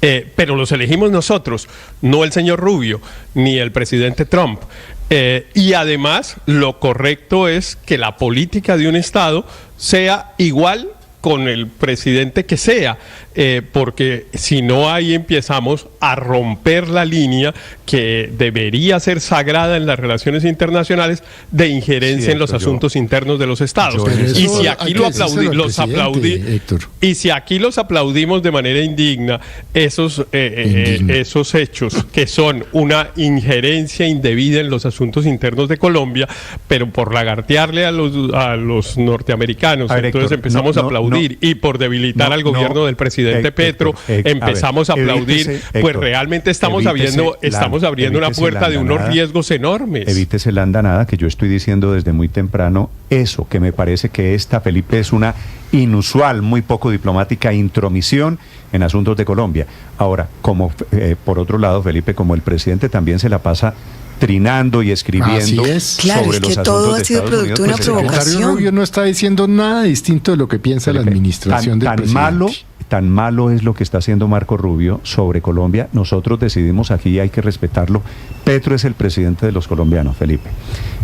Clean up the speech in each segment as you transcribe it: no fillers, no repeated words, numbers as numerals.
pero los elegimos nosotros, no el señor Rubio ni el presidente Trump. Y además, lo correcto es que la política de un Estado sea igual con el presidente que sea, porque si no, ahí empezamos a romper la línea que debería ser sagrada en las relaciones internacionales de injerencia en los asuntos internos de los estados. Y si aquí los aplaudimos de manera indigna, esos hechos que son una injerencia indebida en los asuntos internos de Colombia, pero por lagartearle a los norteamericanos, entonces empezamos a aplaudir, y por debilitar al gobierno del presidente Petro, empezamos a aplaudir, pues realmente estamos abriendo una puerta de unos riesgos enormes. Evítese la andanada, que yo estoy diciendo desde muy temprano eso, que me parece que esta, Felipe, es una inusual, muy poco diplomática intromisión en asuntos de Colombia. Ahora, como por otro lado, Felipe, como el presidente también se la pasa trinando y escribiendo sobre los asuntos de Estados Unidos. Claro, es que todo ha sido producto de una provocación. El secretario Rubio no está diciendo nada distinto de lo que piensa Felipe, la administración del presidente. Tan malo es lo que está haciendo Marco Rubio sobre Colombia. Nosotros decidimos aquí, hay que respetarlo. Petro es el presidente de los colombianos, Felipe.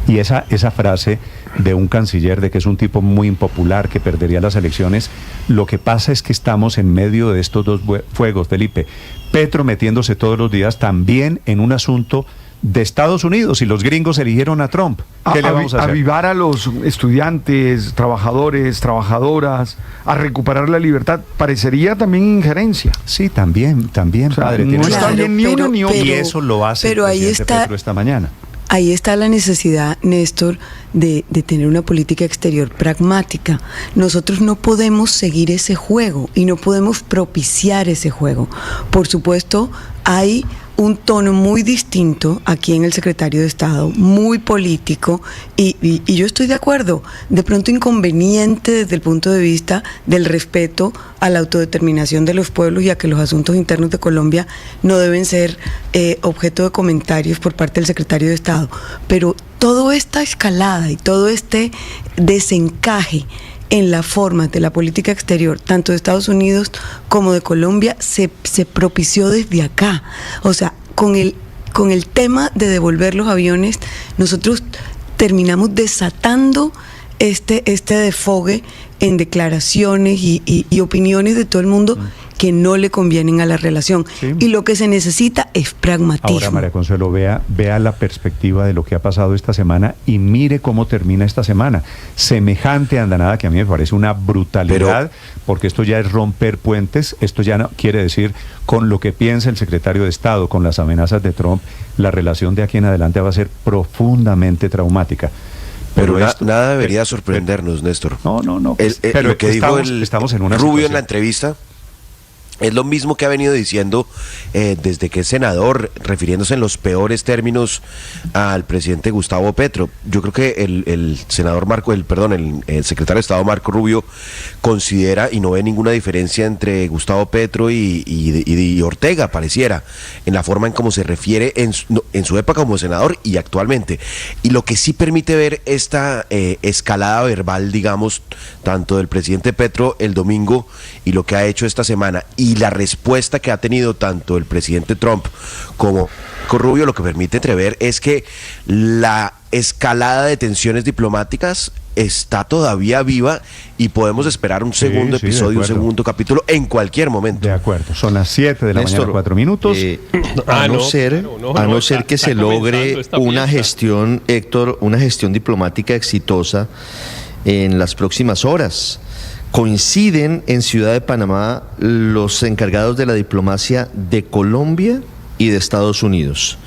Y esa frase de un canciller de que es un tipo muy impopular, que perdería las elecciones, lo que pasa es que estamos en medio de estos dos fuegos, Felipe. Petro metiéndose todos los días también en un asunto de Estados Unidos, y los gringos eligieron a Trump. ¿Qué le vamos a hacer? Avivar a los estudiantes, trabajadores, trabajadoras, a recuperar la libertad, parecería también injerencia. Sí, también, o sea, padre. No está bien ni uno ni otro. Y eso lo hace el presidente Petro esta mañana. Ahí está la necesidad, Néstor, de tener una política exterior pragmática. Nosotros no podemos seguir ese juego y no podemos propiciar ese juego. Por supuesto, hay un tono muy distinto aquí en el secretario de Estado, muy político, y yo estoy de acuerdo, de pronto inconveniente desde el punto de vista del respeto a la autodeterminación de los pueblos y a que los asuntos internos de Colombia no deben ser objeto de comentarios por parte del secretario de Estado. Pero toda esta escalada y todo este desencaje en la forma de la política exterior, tanto de Estados Unidos como de Colombia, se propició desde acá. O sea, con el tema de devolver los aviones, nosotros terminamos desatando este desfogue en declaraciones y opiniones de todo el mundo que no le convienen a la relación. Sí. Y lo que se necesita es pragmatismo. Ahora, María Consuelo, vea la perspectiva de lo que ha pasado esta semana y mire cómo termina esta semana. Semejante andanada que a mí me parece una brutalidad, porque esto ya es romper puentes, esto ya no quiere decir, con lo que piensa el secretario de Estado, con las amenazas de Trump, la relación de aquí en adelante va a ser profundamente traumática. Pero nada debería sorprendernos, Néstor. No. Pero lo que dijo estamos en una Rubio situación. en la entrevista es lo mismo que ha venido diciendo desde que es senador, refiriéndose en los peores términos al presidente Gustavo Petro. Yo creo que el secretario de Estado Marco Rubio considera y no ve ninguna diferencia entre Gustavo Petro y Ortega, pareciera, en la forma en cómo se refiere en su época como senador y actualmente. Y lo que sí permite ver esta escalada verbal, digamos, tanto del presidente Petro el domingo y lo que ha hecho esta semana, y la respuesta que ha tenido tanto el presidente Trump como Marco Rubio, lo que permite entrever es que la escalada de tensiones diplomáticas está todavía viva y podemos esperar un segundo episodio, un segundo capítulo en cualquier momento. De acuerdo, son las 7 de la mañana, 4 minutos. A no ser que se logre una gestión, Héctor, una gestión diplomática exitosa en las próximas horas. Coinciden en Ciudad de Panamá los encargados de la diplomacia de Colombia y de Estados Unidos.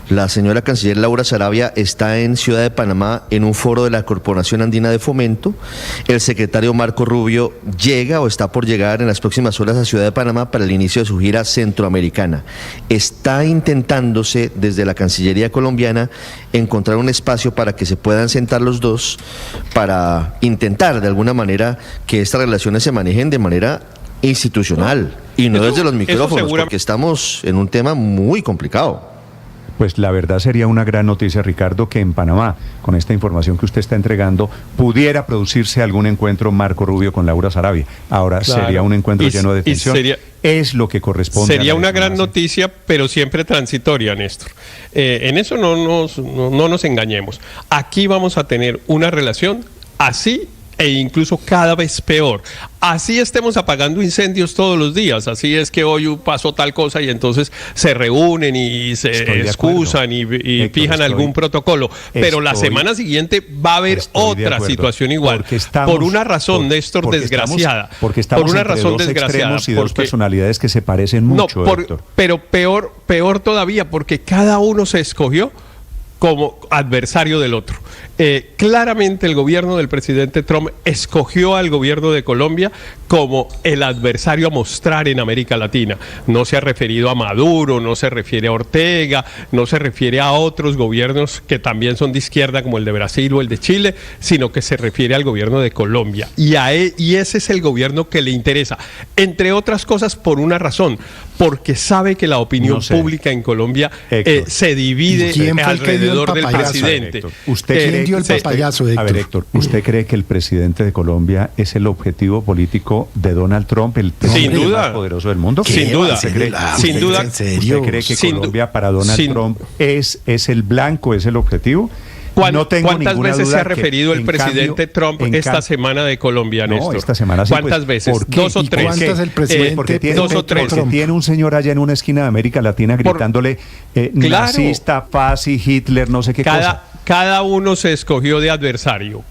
La señora canciller Laura Sarabia está en Ciudad de Panamá en un foro de la Corporación Andina de Fomento. El secretario Marco Rubio llega o está por llegar en las próximas horas a Ciudad de Panamá para el inicio de su gira centroamericana. Está intentándose desde la Cancillería colombiana encontrar un espacio para que se puedan sentar los dos, para intentar de alguna manera que estas relaciones se manejen de manera institucional y no desde los micrófonos, porque estamos en un tema muy complicado. Pues la verdad sería una gran noticia, Ricardo, que en Panamá, con esta información que usted está entregando, pudiera producirse algún encuentro Marco Rubio con Laura Sarabia. Ahora sería un encuentro lleno de tensión. es lo que corresponde. Sería una gran noticia, pero siempre transitoria, Néstor. En eso no nos engañemos. Aquí vamos a tener una relación así e incluso cada vez peor. Así estemos apagando incendios todos los días, así es que hoy pasó tal cosa y entonces se reúnen y se excusan y fijan algún protocolo, pero la semana siguiente va a haber otra situación igual, por una razón, Néstor, desgraciada. Porque estamos por una razón desgraciada y dos personalidades que se parecen mucho, Héctor. Pero peor todavía, porque cada uno se escogió como adversario del otro. Claramente el gobierno del presidente Trump escogió al gobierno de Colombia como el adversario a mostrar en América Latina. No se ha referido a Maduro, no se refiere a Ortega, no se refiere a otros gobiernos que también son de izquierda como el de Brasil o el de Chile, sino que se refiere al gobierno de Colombia. Y ese es el gobierno que le interesa, entre otras cosas por una razón, porque sabe que la opinión pública en Colombia se divide alrededor del presidente. ¿Usted dio el papayazo, Héctor? A ver, Héctor, ¿usted cree que el presidente de Colombia es el objetivo político de Donald Trump, el presidente más poderoso del mundo? Sin duda. Sin duda. ¿Usted cree que Colombia para Donald Trump es el blanco, es el objetivo? ¿Cuántas veces se ha referido el presidente Trump esta semana de Colombia, Néstor? Esta semana sí. ¿Cuántas veces? ¿Dos o tres? ¿Cuántas el presidente? Porque tiene un señor allá en una esquina de América Latina gritándole nazista, fasci, Hitler, no sé qué cosa. Cada uno se escogió de adversario,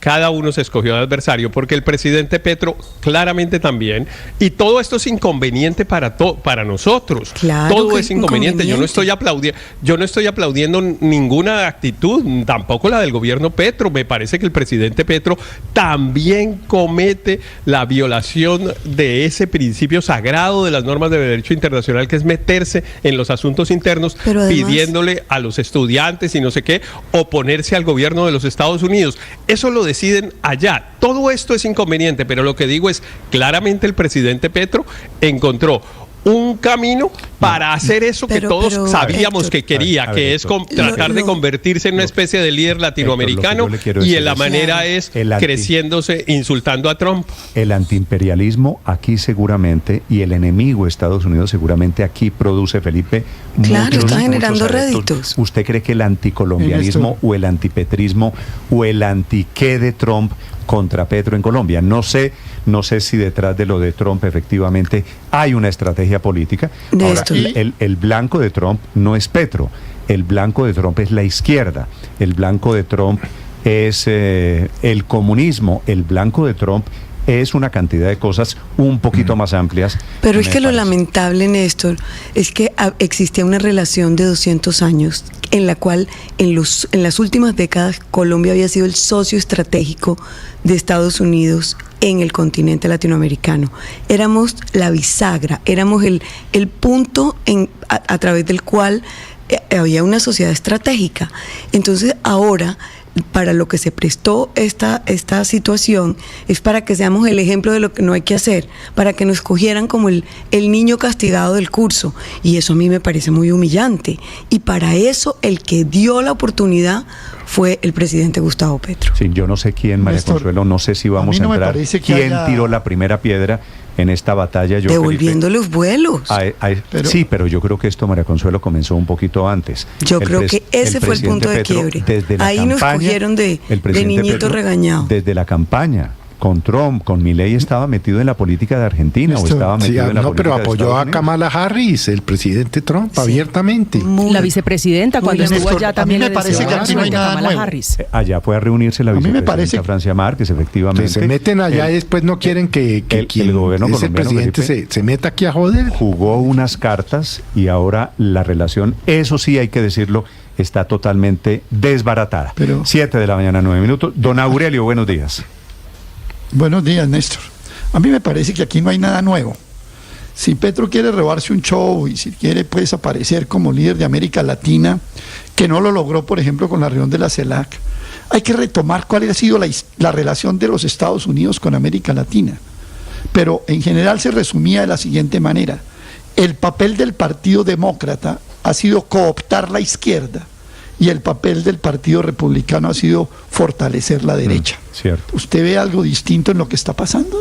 porque el presidente Petro claramente también, y todo esto es inconveniente para nosotros. Claro, todo es inconveniente. Yo no estoy aplaudiendo ninguna actitud, tampoco la del gobierno Petro. Me parece que el presidente Petro también comete la violación de ese principio sagrado de las normas de derecho internacional, que es meterse en los asuntos internos, además, pidiéndole a los estudiantes y no sé qué, oponerse al gobierno de los Estados Unidos. Eso lo deciden allá. Todo esto es inconveniente, pero lo que digo es, claramente el presidente Petro encontró un camino para hacer eso que todos sabíamos, Héctor, que quería, que es tratar de convertirse en una especie de líder latinoamericano, Héctor, y la manera es creciéndose, insultando a Trump. El antiimperialismo aquí seguramente, y el enemigo Estados Unidos seguramente aquí produce, Felipe, está generando réditos. ¿Usted cree que el anticolombianismo o el antipetrismo o el antiqué de Trump contra Petro en Colombia? No sé si detrás de lo de Trump efectivamente hay una estrategia política. Ahora, el blanco de Trump no es Petro, el blanco de Trump es la izquierda, el blanco de Trump es el comunismo, el blanco de Trump es una cantidad de cosas un poquito más amplias. Pero es que lo lamentable, Néstor, es que existía una relación de 200 años en la cual en las últimas décadas Colombia había sido el socio estratégico de Estados Unidos en el continente latinoamericano. Éramos la bisagra, éramos el punto a través del cual había una sociedad estratégica. Entonces ahora, para lo que se prestó esta situación es para que seamos el ejemplo de lo que no hay que hacer, para que nos cogieran como el niño castigado del curso, y eso a mí me parece muy humillante, y para eso el que dio la oportunidad fue el presidente Gustavo Petro. Sí, yo no sé quién, María Consuelo, no sé si vamos a entrar, quién tiró la primera piedra en esta batalla. Devolviendo los vuelos. Sí, pero yo creo que esto, María Consuelo, comenzó un poquito antes. Yo creo que ese fue el punto de quiebre. Ahí nos cogieron de niñito regañado. Desde la campaña con Trump, con Milei, estaba metido en la política de Argentina o estaba metido en la política pero apoyó a Kamala Harris, el presidente Trump, abiertamente. La vicepresidenta, cuando estuvo allá, también me parece que aquí no hay nada nuevo. Allá fue a reunirse la vicepresidenta Francia Márquez, efectivamente. Se meten allá y después no quieren que el gobierno colombiano, presidente Felipe, se meta aquí a joder. Jugó unas cartas y ahora la relación, eso sí hay que decirlo, está totalmente desbaratada. 7 de la mañana, 9 minutos. Don Aurelio, buenos días. Buenos días, Néstor. A mí me parece que aquí no hay nada nuevo. Si Petro quiere robarse un show y si quiere pues aparecer como líder de América Latina, que no lo logró, por ejemplo, con la reunión de la CELAC, hay que retomar cuál ha sido la relación de los Estados Unidos con América Latina. Pero en general se resumía de la siguiente manera: el papel del Partido Demócrata ha sido cooptar la izquierda y el papel del Partido Republicano ha sido fortalecer la derecha. Cierto. ¿Usted ve algo distinto en lo que está pasando?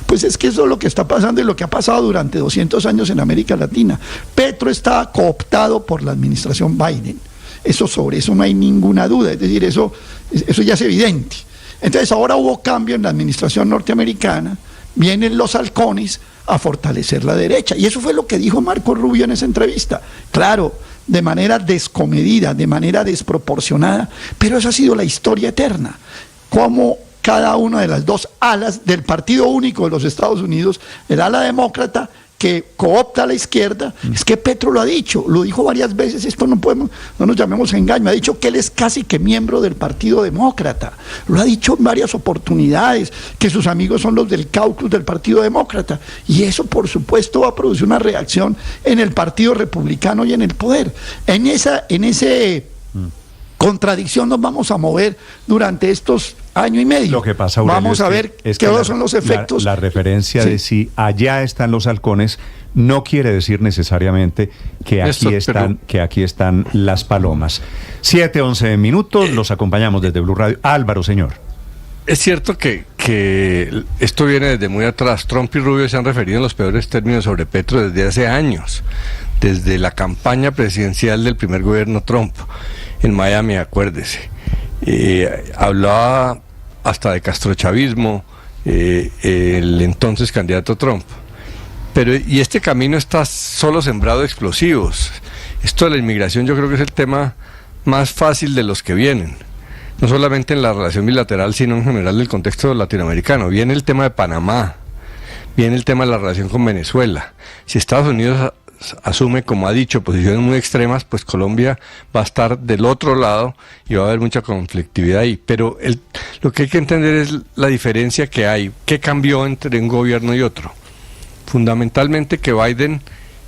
Pues es que eso es lo que está pasando y lo que ha pasado durante 200 años en América Latina. Petro está cooptado por la administración Biden. Sobre eso no hay ninguna duda, es decir, eso ya es evidente. Entonces ahora hubo cambio en la administración norteamericana, vienen los halcones a fortalecer la derecha. Y eso fue lo que dijo Marco Rubio en esa entrevista. Claro, de manera descomedida, de manera desproporcionada, pero esa ha sido la historia eterna. Como cada una de las dos alas del Partido Único de los Estados Unidos, el ala demócrata que coopta a la izquierda, es que Petro lo ha dicho, lo dijo varias veces, esto no nos llamemos a engaño, ha dicho que él es casi que miembro del Partido Demócrata, lo ha dicho en varias oportunidades, que sus amigos son los del caucus del Partido Demócrata, y eso por supuesto va a producir una reacción en el Partido Republicano y en el poder. En ese contradicción nos vamos a mover durante estos año y medio. Lo que pasa, Aurelio, vamos a ver qué son los efectos. La referencia de si allá están los halcones no quiere decir necesariamente que aquí están las palomas. 7:11 minutos, los acompañamos desde Blue Radio. Álvaro, señor. Es cierto que esto viene desde muy atrás. Trump y Rubio se han referido en los peores términos sobre Petro desde hace años, desde la campaña presidencial del primer gobierno Trump en Miami, acuérdese. Hablaba hasta de castrochavismo el entonces candidato Trump. Y este camino está solo sembrado de explosivos. Esto de la inmigración yo creo que es el tema más fácil de los que vienen. No solamente en la relación bilateral, sino en general del contexto latinoamericano. Viene el tema de Panamá, viene el tema de la relación con Venezuela. Si Estados Unidos asume, como ha dicho, posiciones muy extremas, pues Colombia va a estar del otro lado y va a haber mucha conflictividad ahí. Pero lo que hay que entender es la diferencia que hay, qué cambió entre un gobierno y otro. Fundamentalmente que Biden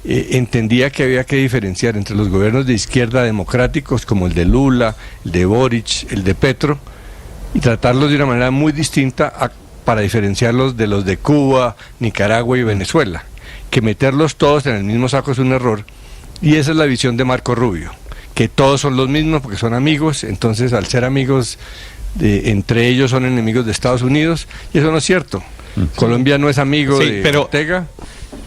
entendía que había que diferenciar entre los gobiernos de izquierda democráticos como el de Lula, el de Boric, el de Petro, y tratarlos de una manera muy distinta para diferenciarlos de los de Cuba, Nicaragua y Venezuela. Que meterlos todos en el mismo saco es un error, y esa es la visión de Marco Rubio, que todos son los mismos porque son amigos, entonces al ser amigos entre ellos son enemigos de Estados Unidos, y eso no es cierto. Colombia no es amigo de Ortega,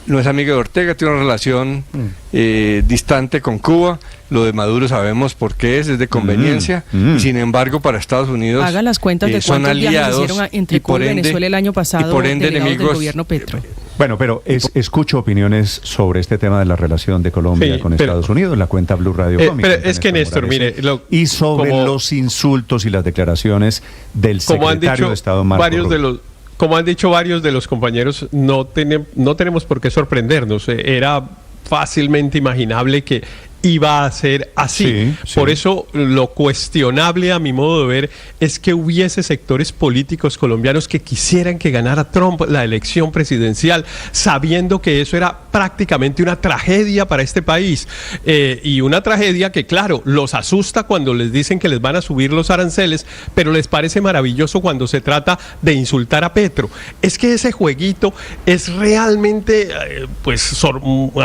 no es amigo de Ortega, tiene una relación distante con Cuba. Lo de Maduro sabemos por qué es de conveniencia, y sin embargo para Estados Unidos hagan las cuentas de son aliados hicieron entre Cuba y Venezuela el año pasado, y por ende enemigos del gobierno Petro. Bueno, pero escucho opiniones sobre este tema de la relación de Colombia con Estados Unidos, la cuenta Blue Radio. Pero es que Néstor, mire, y sobre los insultos y las declaraciones del secretario de Estado Marco Rubio. Como han dicho varios de los compañeros, no tenemos por qué sorprendernos. Era fácilmente imaginable que iba a ser así. Sí. Por eso lo cuestionable a mi modo de ver es que hubiese sectores políticos colombianos que quisieran que ganara Trump la elección presidencial, sabiendo que eso era prácticamente una tragedia para este país, y una tragedia que claro, los asusta cuando les dicen que les van a subir los aranceles, pero les parece maravilloso cuando se trata de insultar a Petro. Es que ese jueguito es realmente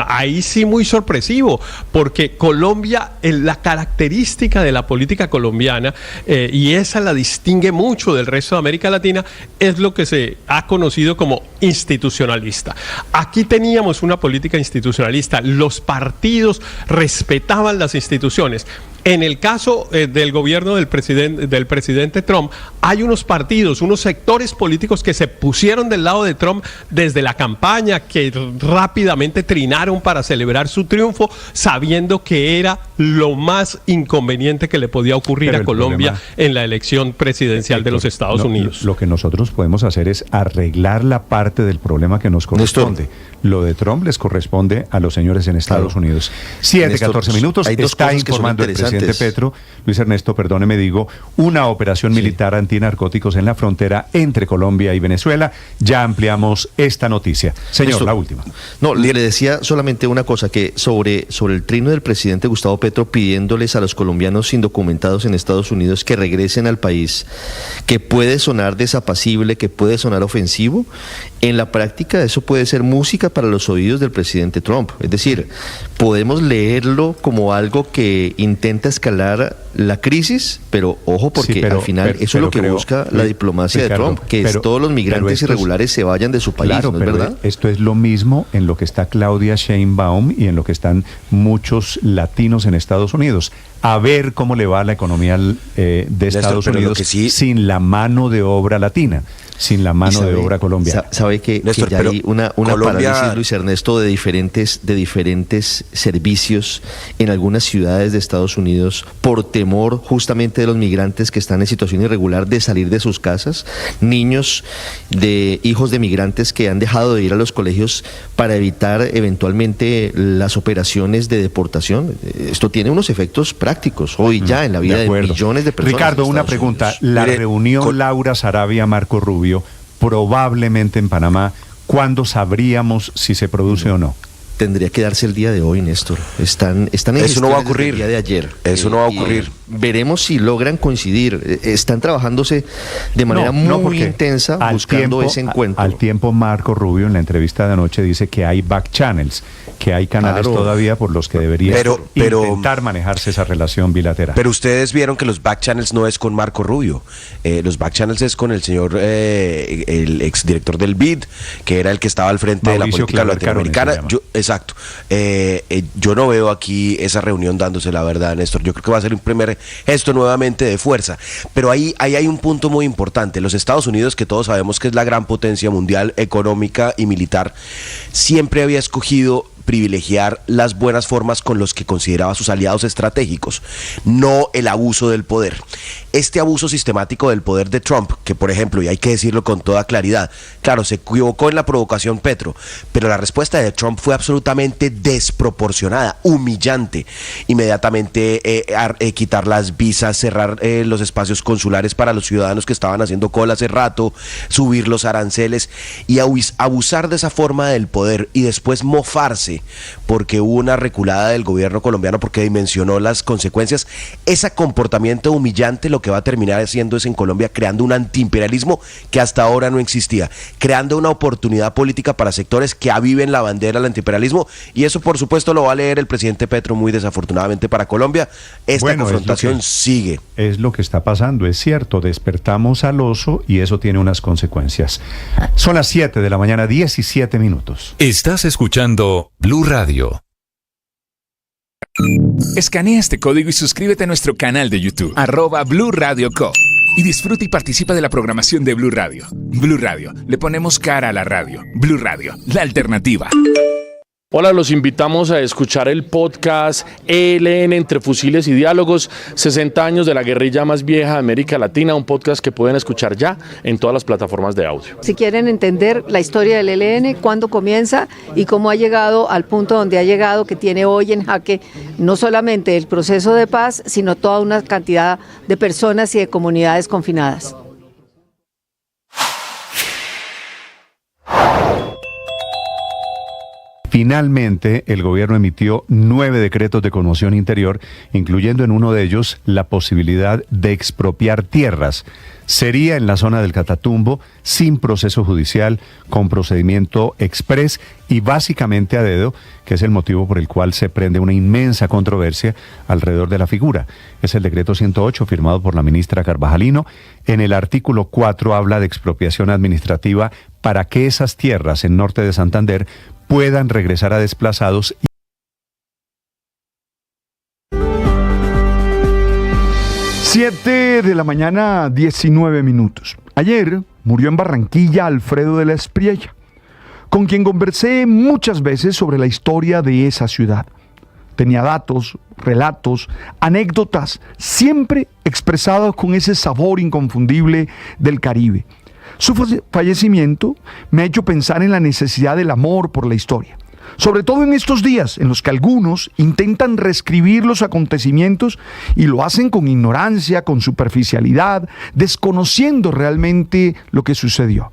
ahí sí muy sorpresivo, porque Colombia, la característica de la política colombiana, y esa la distingue mucho del resto de América Latina, es lo que se ha conocido como institucionalista. Aquí teníamos una política institucionalista, los partidos respetaban las instituciones. En el caso del gobierno del presidente Trump, hay unos partidos, unos sectores políticos que se pusieron del lado de Trump desde la campaña, que rápidamente trinaron para celebrar su triunfo, sabiendo que era lo más inconveniente que le podía ocurrir a Colombia en la elección presidencial de los Estados Unidos. Lo que nosotros podemos hacer es arreglar la parte del problema que nos corresponde. Lo de Trump les corresponde a los señores en Estados Unidos. 7:14 minutos. Está informando el presidente Petro, Luis Ernesto, perdóneme, una operación militar antinarcóticos en la frontera entre Colombia y Venezuela. Ya ampliamos esta noticia. Señor, la última. No, le decía solamente una cosa, que sobre el trino del presidente Gustavo Petro pidiéndoles a los colombianos indocumentados en Estados Unidos que regresen al país, que puede sonar desapacible, que puede sonar ofensivo. En la práctica eso puede ser música para los oídos del presidente Trump. Es decir, podemos leerlo como algo que intenta permita escalar la crisis, pero ojo, porque al final eso es lo que busca la diplomacia de Trump, que todos los migrantes irregulares se vayan de su país, claro, ¿no es verdad? Esto es lo mismo en lo que está Claudia Sheinbaum y en lo que están muchos latinos en Estados Unidos. A ver cómo le va a la economía de Estados Unidos sin la mano de obra latina, sin la mano de obra colombiana. Sabe que ya hay una parálisis, Luis Ernesto, de diferentes servicios en algunas ciudades de Estados Unidos por temor justamente de los migrantes que están en situación irregular de salir de sus casas, niños de hijos de migrantes que han dejado de ir a los colegios para evitar eventualmente las operaciones de deportación. Esto tiene unos efectos prácticos hoy ya en la vida de millones de personas. Ricardo, una pregunta. La reunión Laura Sarabia-Marco Rubio, probablemente en Panamá, ¿cuándo sabríamos si se produce o no? Tendría que darse el día de hoy, Néstor. Están en eso no va a ocurrir. El día de ayer. Eso no va a ocurrir. Veremos si logran coincidir. Están trabajándose de manera muy intensa buscando ese encuentro. Al tiempo, Marco Rubio en la entrevista de anoche dice que hay back channels, que hay canales todavía por los que debería intentar manejarse esa relación bilateral. Pero ustedes vieron que los back channels no es con Marco Rubio. Los back channels es con el señor, el exdirector del BID, que era el que estaba al frente de la política latinoamericana. Exacto. Yo no veo aquí esa reunión dándose, la verdad, Néstor. Yo creo que va a ser un primer gesto nuevamente de fuerza. Pero ahí hay un punto muy importante. Los Estados Unidos, que todos sabemos que es la gran potencia mundial económica y militar, siempre había escogido privilegiar las buenas formas con los que consideraba sus aliados estratégicos, no el abuso del poder. Este abuso sistemático del poder de Trump, que por ejemplo, y hay que decirlo con toda claridad, claro, se equivocó en la provocación Petro, pero la respuesta de Trump fue absolutamente desproporcionada, humillante. Inmediatamente quitar las visas, cerrar los espacios consulares para los ciudadanos que estaban haciendo cola hace rato, subir los aranceles y abusar de esa forma del poder y después mofarse porque hubo una reculada del gobierno colombiano porque dimensionó las consecuencias. Ese comportamiento humillante lo que va a terminar haciendo es en Colombia creando un antiimperialismo que hasta ahora no existía, creando una oportunidad política para sectores que aviven la bandera del antiimperialismo, y eso por supuesto lo va a leer el presidente Petro muy desafortunadamente para Colombia. Esta confrontación sigue. Es lo que está pasando, es cierto, despertamos al oso y eso tiene unas consecuencias. Son las 7 de la mañana, 17 minutos. Estás escuchando Blue Radio. Escanea este código y suscríbete a nuestro canal de YouTube, @Blue Radio Co. Y disfruta y participa de la programación de Blue Radio. Blue Radio, le ponemos cara a la radio. Blue Radio, la alternativa. Hola, los invitamos a escuchar el podcast ELN Entre Fusiles y Diálogos, 60 años de la guerrilla más vieja de América Latina, un podcast que pueden escuchar ya en todas las plataformas de audio. Si quieren entender la historia del ELN, cuándo comienza y cómo ha llegado al punto donde ha llegado, que tiene hoy en jaque no solamente el proceso de paz, sino toda una cantidad de personas y de comunidades confinadas. Finalmente, el gobierno emitió 9 decretos de conmoción interior, incluyendo en uno de ellos la posibilidad de expropiar tierras. Sería en la zona del Catatumbo, sin proceso judicial, con procedimiento exprés y básicamente a dedo, que es el motivo por el cual se prende una inmensa controversia alrededor de la figura. Es el decreto 108 firmado por la ministra Carvajalino. En el artículo 4 habla de expropiación administrativa para que esas tierras en norte de Santander puedan regresar a desplazados. 7 de la mañana, 19 minutos. Ayer murió en Barranquilla Alfredo de la Espriella, con quien conversé muchas veces sobre la historia de esa ciudad. Tenía datos, relatos, anécdotas, siempre expresados con ese sabor inconfundible del Caribe. Su fallecimiento me ha hecho pensar en la necesidad del amor por la historia, sobre todo en estos días en los que algunos intentan reescribir los acontecimientos y lo hacen con ignorancia, con superficialidad, desconociendo realmente lo que sucedió.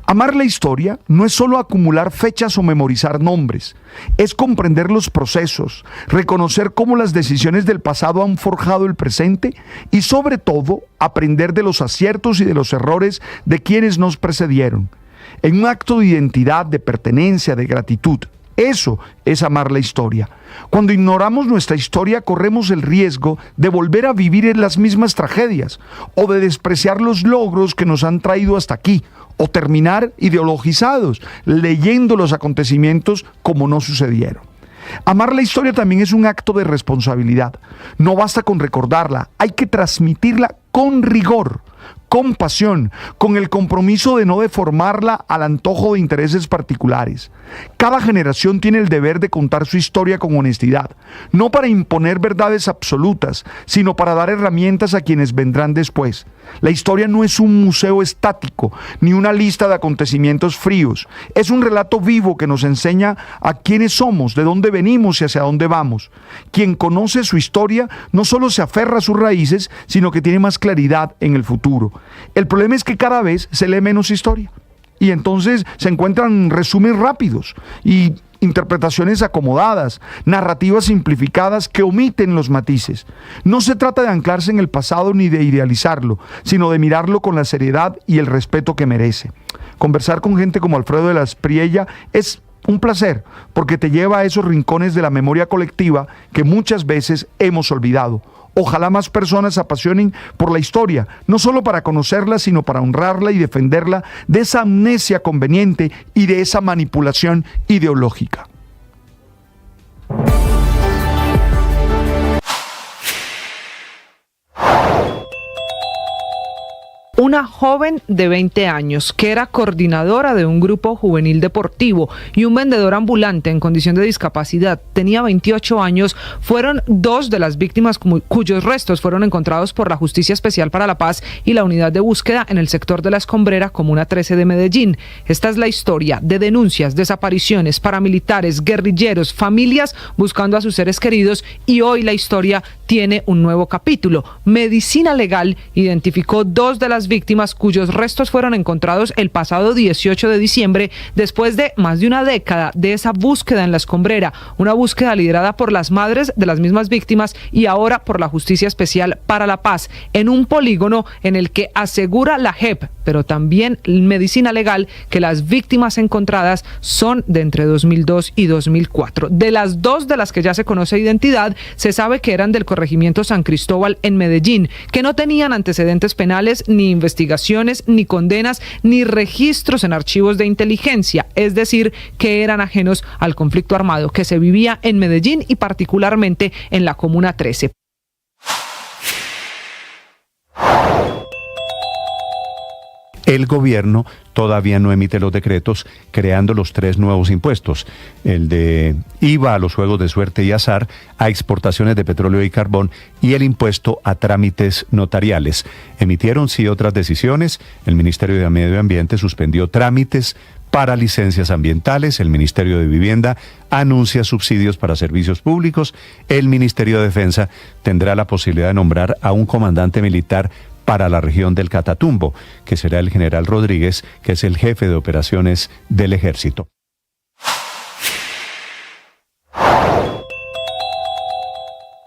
Amar la historia no es solo acumular fechas o memorizar nombres, es comprender los procesos, reconocer cómo las decisiones del pasado han forjado el presente y sobre todo aprender de los aciertos y de los errores de quienes nos precedieron, en un acto de identidad, de pertenencia, de gratitud. Eso es amar la historia. Cuando ignoramos nuestra historia, corremos el riesgo de volver a vivir en las mismas tragedias, o de despreciar los logros que nos han traído hasta aquí, o terminar ideologizados, leyendo los acontecimientos como no sucedieron. Amar la historia también es un acto de responsabilidad. No basta con recordarla, hay que transmitirla con rigor, con pasión, con el compromiso de no deformarla al antojo de intereses particulares. Cada generación tiene el deber de contar su historia con honestidad, no para imponer verdades absolutas, sino para dar herramientas a quienes vendrán después. La historia no es un museo estático, ni una lista de acontecimientos fríos. Es un relato vivo que nos enseña a quiénes somos, de dónde venimos y hacia dónde vamos. Quien conoce su historia no solo se aferra a sus raíces, sino que tiene más claridad en el futuro. El problema es que cada vez se lee menos historia y entonces se encuentran resúmenes rápidos y interpretaciones acomodadas, narrativas simplificadas que omiten los matices. No se trata de anclarse en el pasado ni de idealizarlo, sino de mirarlo con la seriedad y el respeto que merece. Conversar con gente como Alfredo de la Espriella es un placer, porque te lleva a esos rincones de la memoria colectiva que muchas veces hemos olvidado. Ojalá más personas se apasionen por la historia, no solo para conocerla, sino para honrarla y defenderla de esa amnesia conveniente y de esa manipulación ideológica. Una joven de 20 años que era coordinadora de un grupo juvenil deportivo y un vendedor ambulante en condición de discapacidad, tenía 28 años, fueron dos de las víctimas cuyos restos fueron encontrados por la Justicia Especial para la Paz y la Unidad de Búsqueda en el sector de La Escombrera, Comuna 13 de Medellín. Esta es la historia de denuncias, desapariciones, paramilitares, guerrilleros, familias buscando a sus seres queridos, y hoy la historia tiene un nuevo capítulo. Medicina Legal identificó dos de las víctimas cuyos restos fueron encontrados el pasado 18 de diciembre, después de más de una década de esa búsqueda en La Escombrera, una búsqueda liderada por las madres de las mismas víctimas y ahora por la Justicia Especial para la Paz, en un polígono en el que asegura la JEP, pero también Medicina Legal, que las víctimas encontradas son de entre 2002 y 2004. De las dos de las que ya se conoce identidad, se sabe que eran del corregimiento San Cristóbal en Medellín, que no tenían antecedentes penales, ni investigaciones, ni condenas, ni registros en archivos de inteligencia, es decir, que eran ajenos al conflicto armado que se vivía en Medellín y particularmente en la Comuna 13. El gobierno todavía no emite los decretos creando los 3 nuevos impuestos, el de IVA a los juegos de suerte y azar, a exportaciones de petróleo y carbón y el impuesto a trámites notariales. Emitieron sí otras decisiones. El Ministerio de Medio Ambiente suspendió trámites para licencias ambientales, el Ministerio de Vivienda anuncia subsidios para servicios públicos, el Ministerio de Defensa tendrá la posibilidad de nombrar a un comandante militar para la región del Catatumbo, que será el general Rodríguez, que es el jefe de operaciones del ejército.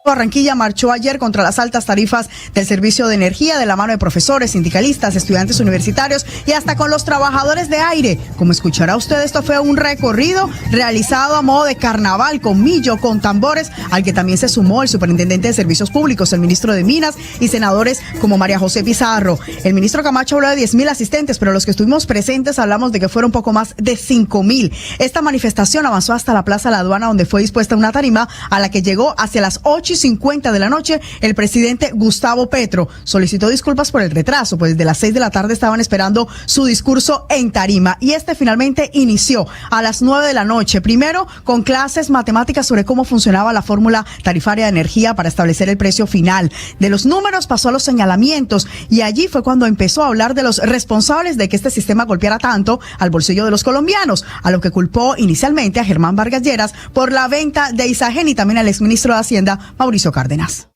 Barranquilla marchó ayer contra las altas tarifas del servicio de energía de la mano de profesores, sindicalistas, estudiantes universitarios y hasta con los trabajadores de aire. Como escuchará usted, esto fue un recorrido realizado a modo de carnaval, con millo, con tambores, al que también se sumó el superintendente de Servicios Públicos, el ministro de Minas y senadores como María José Pizarro. El ministro Camacho habló de 10.000 asistentes, pero los que estuvimos presentes hablamos de que fueron poco más de 5.000. Esta manifestación avanzó hasta la Plaza de la Aduana, donde fue dispuesta una tarima a la que llegó hacia las 8:50 de la noche el presidente Gustavo Petro. Solicitó disculpas por el retraso, pues desde las 6 de la tarde estaban esperando su discurso en tarima, y este finalmente inició a las 9 de la noche, primero con clases matemáticas sobre cómo funcionaba la fórmula tarifaria de energía para establecer el precio final. De los números pasó a los señalamientos, y allí fue cuando empezó a hablar de los responsables de que este sistema golpeara tanto al bolsillo de los colombianos, a lo que culpó inicialmente a Germán Vargas Lleras por la venta de Isagen y también al exministro de Hacienda, Mauricio Cárdenas.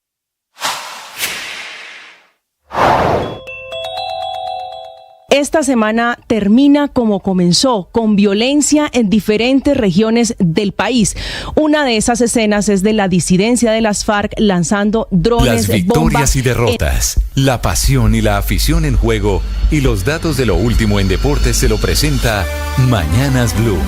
Esta semana termina como comenzó, con violencia en diferentes regiones del país. Una de esas escenas es de la disidencia de las FARC lanzando drones, las victorias y derrotas, la pasión y la afición en juego, y los datos de lo último en deportes se lo presenta Mañanas Blue.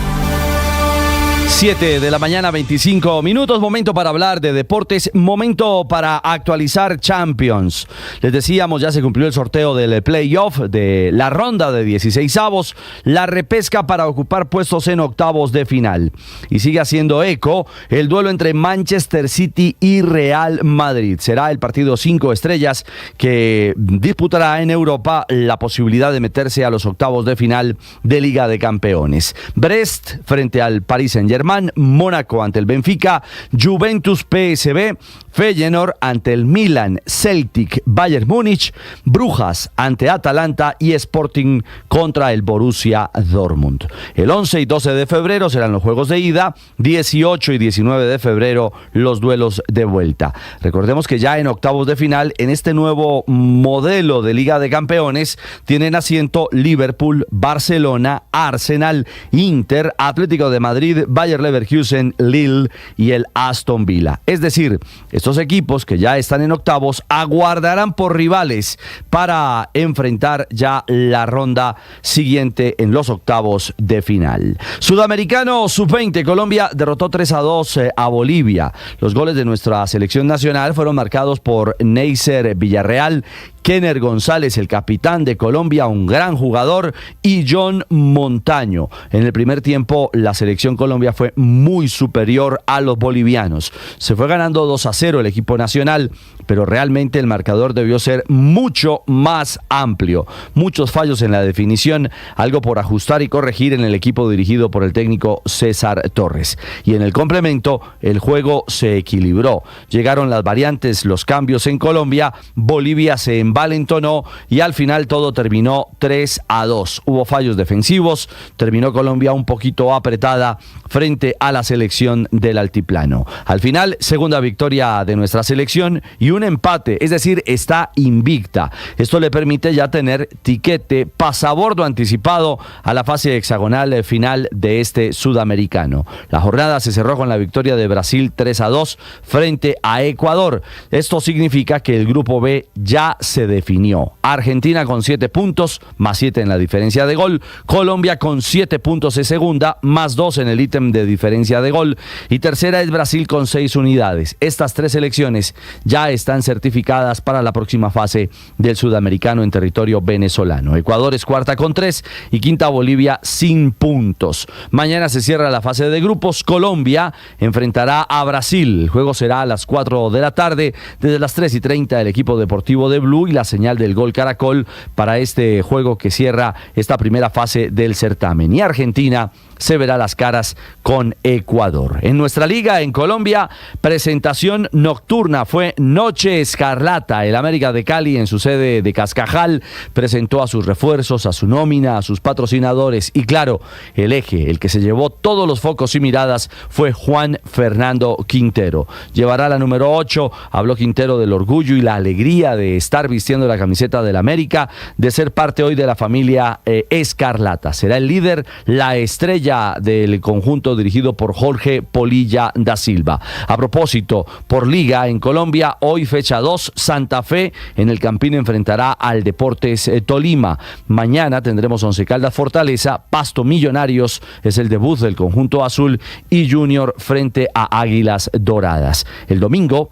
7 de la mañana, 25 minutos, momento para hablar de deportes, momento para actualizar Champions. Les decíamos, ya se cumplió el sorteo del playoff de la ronda de 16avos, la repesca para ocupar puestos en octavos de final. Y sigue haciendo eco el duelo entre Manchester City y Real Madrid. Será el partido 5 estrellas que disputará en Europa la posibilidad de meterse a los octavos de final de Liga de Campeones. Brest frente al Paris Saint-Germain, Mónaco ante el Benfica, Juventus PSV, Feyenoord ante el Milan, Celtic, Bayern Múnich, Brujas ante Atalanta y Sporting contra el Borussia Dortmund. El 11 y 12 de febrero serán los juegos de ida, 18 y 19 de febrero los duelos de vuelta. Recordemos que ya en octavos de final, en este nuevo modelo de Liga de Campeones, tienen asiento Liverpool, Barcelona, Arsenal, Inter, Atlético de Madrid, Bayer Leverkusen, Lille y el Aston Villa. Es decir, estos equipos que ya están en octavos aguardarán por rivales para enfrentar ya la ronda siguiente en los octavos de final. Sudamericano Sub-20, Colombia derrotó 3-2 a Bolivia. Los goles de nuestra selección nacional fueron marcados por Neisser Villarreal, Kenner González, el capitán de Colombia, un gran jugador, y John Montaño. En el primer tiempo, la selección Colombia fue muy superior a los bolivianos. Se fue ganando 2-0 el equipo nacional, pero realmente el marcador debió ser mucho más amplio. Muchos fallos en la definición, algo por ajustar y corregir en el equipo dirigido por el técnico César Torres. Y en el complemento, el juego se equilibró. Llegaron las variantes, los cambios en Colombia, Bolivia se envalentonó y al final todo terminó 3-2. Hubo fallos defensivos, terminó Colombia un poquito apretada frente a la selección del altiplano. Al final, segunda victoria de nuestra selección y un empate, es decir, está invicta. Esto le permite ya tener tiquete, pasabordo anticipado a la fase hexagonal final de este sudamericano. La jornada se cerró con la victoria de Brasil 3-2 frente a Ecuador. Esto significa que el grupo B ya se definió. Argentina con 7 puntos, más 7 en la diferencia de gol. Colombia con 7 puntos es segunda, más 2 en el ítem de diferencia de gol. Y tercera es Brasil con 6 unidades. Estas 3 selecciones ya están certificadas para la próxima fase del sudamericano en territorio venezolano. Ecuador es cuarta con 3 y quinta Bolivia sin puntos. Mañana se cierra la fase de grupos. Colombia enfrentará a Brasil. El juego será a las 4 de la tarde. Desde las 3:30 el equipo deportivo de Blue y la señal del Gol Caracol para este juego que cierra esta primera fase del certamen. Y Argentina se verá las caras con Ecuador. En nuestra liga, en Colombia, presentación nocturna, fue Noche Escarlata. El América de Cali, en su sede de Cascajal, presentó a sus refuerzos, a su nómina, a sus patrocinadores y claro, el eje, el que se llevó todos los focos y miradas fue Juan Fernando Quintero. Llevará la número 8, habló Quintero del orgullo y la alegría de estar vistiendo la camiseta del América, de ser parte hoy de la familia Escarlata. Será el líder, la estrella del conjunto dirigido por Jorge Polilla da Silva. A propósito, por Liga en Colombia, hoy fecha 2, Santa Fe en el Campín enfrentará al Deportes Tolima. Mañana tendremos Once Caldas Fortaleza, Pasto Millonarios es el debut del conjunto azul y Junior frente a Águilas Doradas. El domingo,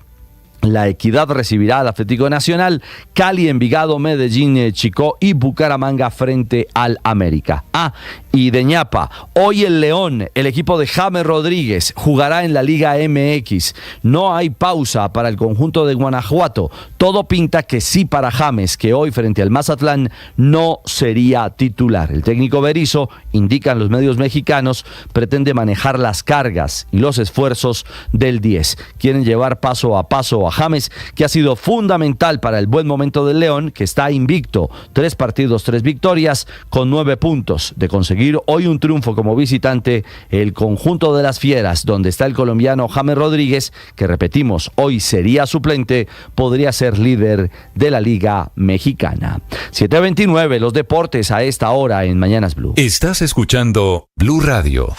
La Equidad recibirá al Atlético Nacional, Cali, Envigado, Medellín, Chicó y Bucaramanga frente al América. Y de ñapa, hoy el León, el equipo de James Rodríguez, jugará en la Liga MX. No hay pausa para el conjunto de Guanajuato. Todo pinta que sí para James, que hoy frente al Mazatlán no sería titular. El técnico Berizzo, indican los medios mexicanos, pretende manejar las cargas y los esfuerzos del 10. Quieren llevar paso a paso a James, que ha sido fundamental para el buen momento del León, que está invicto, 3 partidos, 3 victorias, con 9 puntos. De conseguir hoy un triunfo como visitante, el conjunto de las Fieras, donde está el colombiano James Rodríguez, que repetimos, hoy sería suplente, podría ser líder de la Liga Mexicana. 7:29, los deportes a esta hora en Mañanas Blue. Estás escuchando Blue Radio.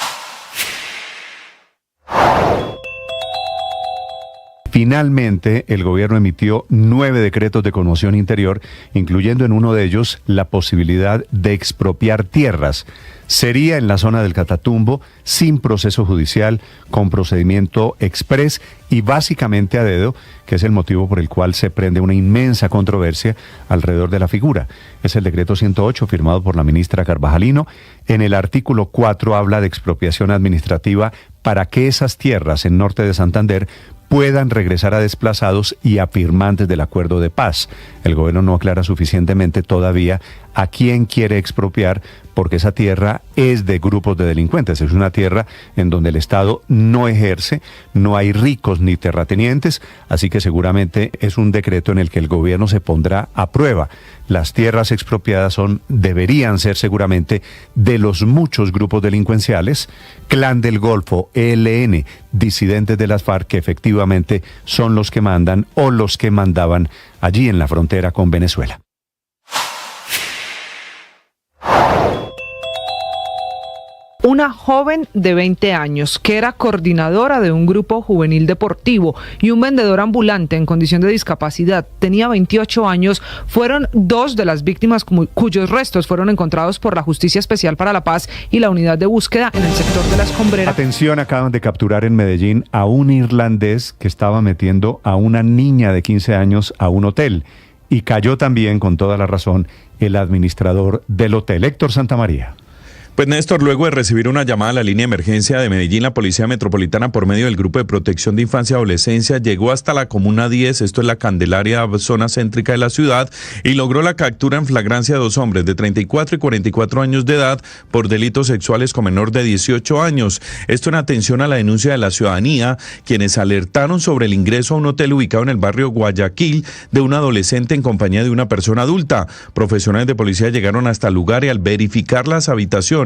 Finalmente, el gobierno emitió 9 decretos de conmoción interior, incluyendo en uno de ellos la posibilidad de expropiar tierras. Sería en la zona del Catatumbo, sin proceso judicial, con procedimiento exprés y básicamente a dedo, que es el motivo por el cual se prende una inmensa controversia alrededor de la figura. Es el decreto 108 firmado por la ministra Carvajalino. En el artículo 4 habla de expropiación administrativa para que esas tierras en norte de Santander puedan regresar a desplazados y a firmantes del acuerdo de paz. El gobierno no aclara suficientemente todavía a quién quiere expropiar, porque esa tierra es de grupos de delincuentes. Es una tierra en donde el Estado no ejerce, no hay ricos ni terratenientes, así que seguramente es un decreto en el que el gobierno se pondrá a prueba. Las tierras expropiadas deberían ser seguramente de los muchos grupos delincuenciales, Clan del Golfo, ELN, disidentes de las FARC, que efectivamente son los que mandan o los que mandaban allí en la frontera con Venezuela. Una joven de 20 años que era coordinadora de un grupo juvenil deportivo y un vendedor ambulante en condición de discapacidad, tenía 28 años, fueron 2 de las víctimas cuyos restos fueron encontrados por la Justicia Especial para la Paz y la Unidad de Búsqueda en el sector de La Escombrera. Atención, acaban de capturar en Medellín a un irlandés que estaba metiendo a una niña de 15 años a un hotel. Y cayó también, con toda la razón, el administrador del hotel, Héctor Santamaría. Pues Néstor, luego de recibir una llamada a la línea de emergencia de Medellín, la Policía Metropolitana, por medio del Grupo de Protección de Infancia y Adolescencia, llegó hasta la Comuna 10, esto es la Candelaria, zona céntrica de la ciudad, y logró la captura en flagrancia de 2 hombres de 34 y 44 años de edad por delitos sexuales con menor de 18 años. Esto en atención a la denuncia de la ciudadanía, quienes alertaron sobre el ingreso a un hotel ubicado en el barrio Guayaquil de un adolescente en compañía de una persona adulta. Profesionales de policía llegaron hasta el lugar y al verificar las habitaciones,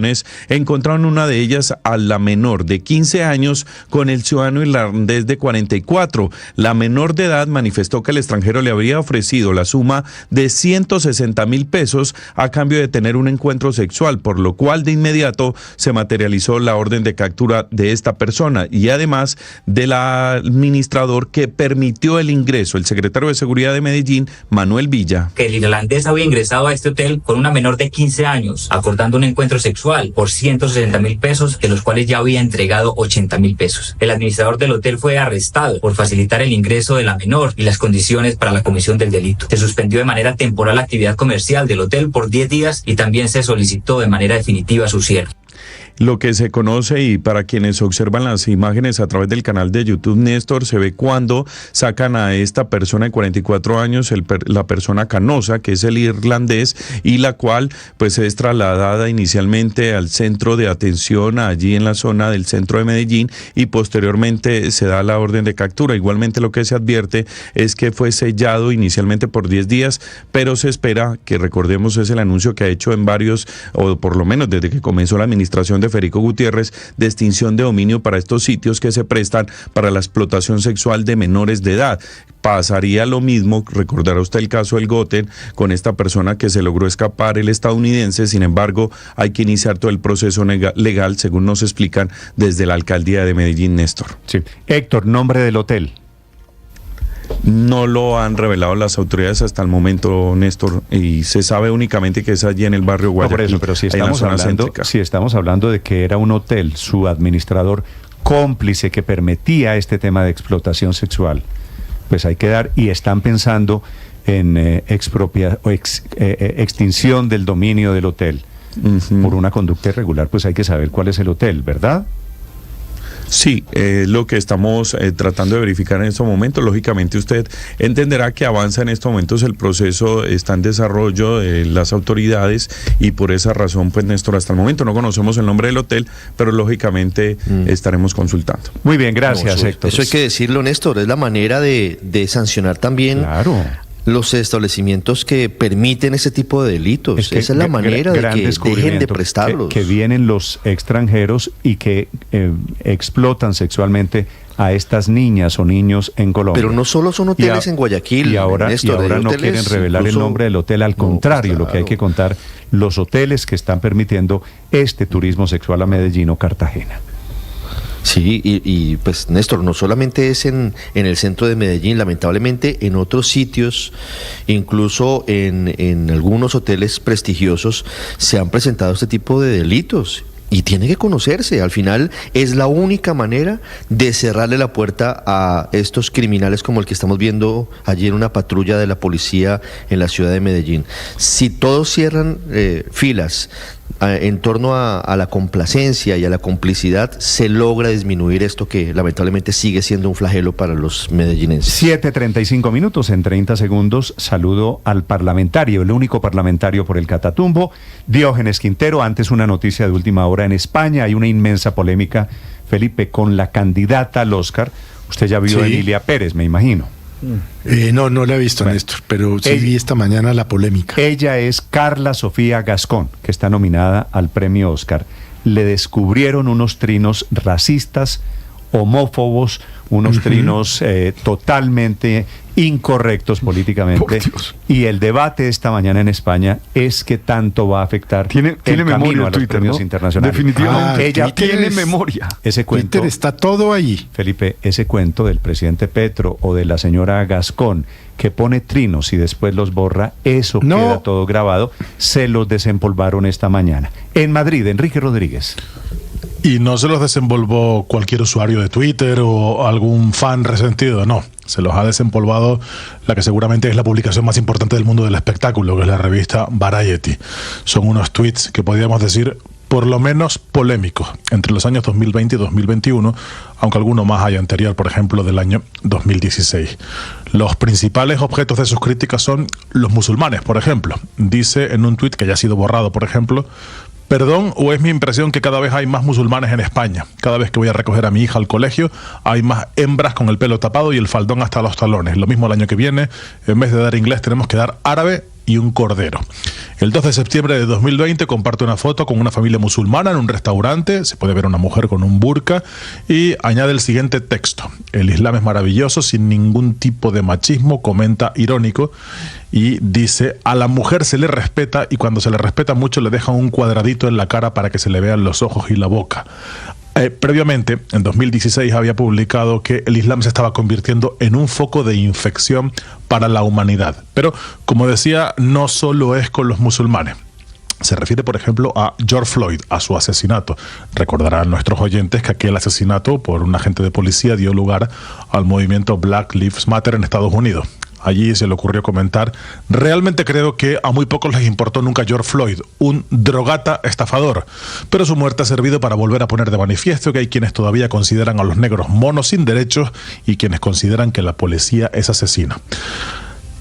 encontraron una de ellas a la menor de 15 años con el ciudadano irlandés de 44. La menor de edad manifestó que el extranjero le habría ofrecido la suma de 160,000 pesos a cambio de tener un encuentro sexual, por lo cual de inmediato se materializó la orden de captura de esta persona y además del administrador que permitió el ingreso, el secretario de Seguridad de Medellín, Manuel Villa. Que el irlandés había ingresado a este hotel con una menor de 15 años, acordando un encuentro sexual por 160,000 pesos, de los cuales ya había entregado 80,000 pesos. El administrador del hotel fue arrestado por facilitar el ingreso de la menor y las condiciones para la comisión del delito. Se suspendió de manera temporal la actividad comercial del hotel por 10 días y también se solicitó de manera definitiva su cierre. Lo que se conoce, y para quienes observan las imágenes a través del canal de YouTube, Néstor, se ve cuando sacan a esta persona de 44 años, la persona canosa, que es el irlandés, y la cual pues es trasladada inicialmente al centro de atención allí en la zona del centro de Medellín y posteriormente se da la orden de captura. Igualmente lo que se advierte es que fue sellado inicialmente por 10 días, pero se espera, que recordemos es el anuncio que ha hecho en varios, o por lo menos desde que comenzó la administración de Federico Gutiérrez, de extinción de dominio para estos sitios que se prestan para la explotación sexual de menores de edad. Pasaría lo mismo, recordará usted el caso del Goten, con esta persona que se logró escapar, el estadounidense. Sin embargo, hay que iniciar todo el proceso legal, según nos explican desde la alcaldía de Medellín, Néstor. Sí. Héctor, nombre del hotel. No lo han revelado las autoridades hasta el momento, Néstor, y se sabe únicamente que es allí en el barrio Guayaquil. No, por eso, pero si estamos hablando de que era un hotel, su administrador cómplice que permitía este tema de explotación sexual, pues hay que dar, y están pensando en extinción del dominio del hotel por una conducta irregular, pues hay que saber cuál es el hotel, ¿verdad? Sí, lo que estamos tratando de verificar en estos momentos. Lógicamente usted entenderá que avanza en estos momentos el proceso, está en desarrollo de las autoridades y por esa razón, pues Néstor, hasta el momento no conocemos el nombre del hotel, pero lógicamente estaremos consultando. Muy bien, gracias, Héctor. Eso hay que decirlo, Néstor, es la manera de sancionar también. Claro. Los establecimientos que permiten ese tipo de delitos. Es que esa es la manera de que dejen de prestarlos. Que vienen los extranjeros y que explotan sexualmente a estas niñas o niños en Colombia. Pero no solo son hoteles en Guayaquil. Y ahora no quieren revelar el nombre del hotel, al contrario, pues, claro, lo que hay que contar, los hoteles que están permitiendo este turismo sexual a Medellín o Cartagena. Sí, y pues Néstor, no solamente es en el centro de Medellín, lamentablemente en otros sitios, incluso en algunos hoteles prestigiosos, se han presentado este tipo de delitos. Y tiene que conocerse, al final es la única manera de cerrarle la puerta a estos criminales como el que estamos viendo allí en una patrulla de la policía en la ciudad de Medellín. Si todos cierran filas en torno a la complacencia y a la complicidad, se logra disminuir esto que lamentablemente sigue siendo un flagelo para los medellinenses. 7:35 minutos, en 30 segundos saludo al parlamentario, el único parlamentario por el Catatumbo, Diógenes Quintero. Antes, una noticia de última hora en España, hay una inmensa polémica, Felipe, con la candidata al Oscar. Usted ya vio a Emilia Pérez, me imagino. No la he visto, Néstor, pero sí vi esta mañana la polémica. Ella es Carla Sofía Gascón, que está nominada al premio Oscar. Le descubrieron unos trinos racistas, homófobos, unos trinos totalmente incorrectos políticamente. Y el debate esta mañana en España es qué tanto va a afectar tiene memoria a los Twitter, premios internacionales. Definitivamente. Ella tiene memoria. Ese cuento, Twitter está todo ahí. Felipe, ese cuento del presidente Petro o de la señora Gascón que pone trinos y después los borra, eso queda todo grabado, se los desempolvaron esta mañana. En Madrid, Enrique Rodríguez. Y no se los desenvolvó cualquier usuario de Twitter o algún fan resentido, no. Se los ha desempolvado la que seguramente es la publicación más importante del mundo del espectáculo, que es la revista Variety. Son unos tweets que podríamos decir por lo menos polémicos entre los años 2020 y 2021, aunque alguno más hay anterior, por ejemplo, del año 2016. Los principales objetos de sus críticas son los musulmanes, por ejemplo. Dice en un tuit que ya ha sido borrado, por ejemplo: perdón, o es mi impresión que cada vez hay más musulmanes en España. Cada vez que voy a recoger a mi hija al colegio, hay más hembras con el pelo tapado y el faldón hasta los talones. Lo mismo el año que viene, en vez de dar inglés tenemos que dar árabe y un cordero. El 2 de septiembre de 2020 comparte una foto con una familia musulmana en un restaurante, se puede ver una mujer con un burka, y añade el siguiente texto: el Islam es maravilloso, sin ningún tipo de machismo, comenta irónico, y dice: a la mujer se le respeta, y cuando se le respeta mucho le dejan un cuadradito en la cara para que se le vean los ojos y la boca. Previamente, en 2016, había publicado que el Islam se estaba convirtiendo en un foco de infección para la humanidad. Pero, como decía, no solo es con los musulmanes. Se refiere, por ejemplo, a George Floyd, a su asesinato. Recordarán nuestros oyentes que aquel asesinato por un agente de policía dio lugar al movimiento Black Lives Matter en Estados Unidos. Allí se le ocurrió comentar: realmente creo que a muy pocos les importó nunca George Floyd, un drogata estafador, pero su muerte ha servido para volver a poner de manifiesto que hay quienes todavía consideran a los negros monos sin derechos y quienes consideran que la policía es asesina.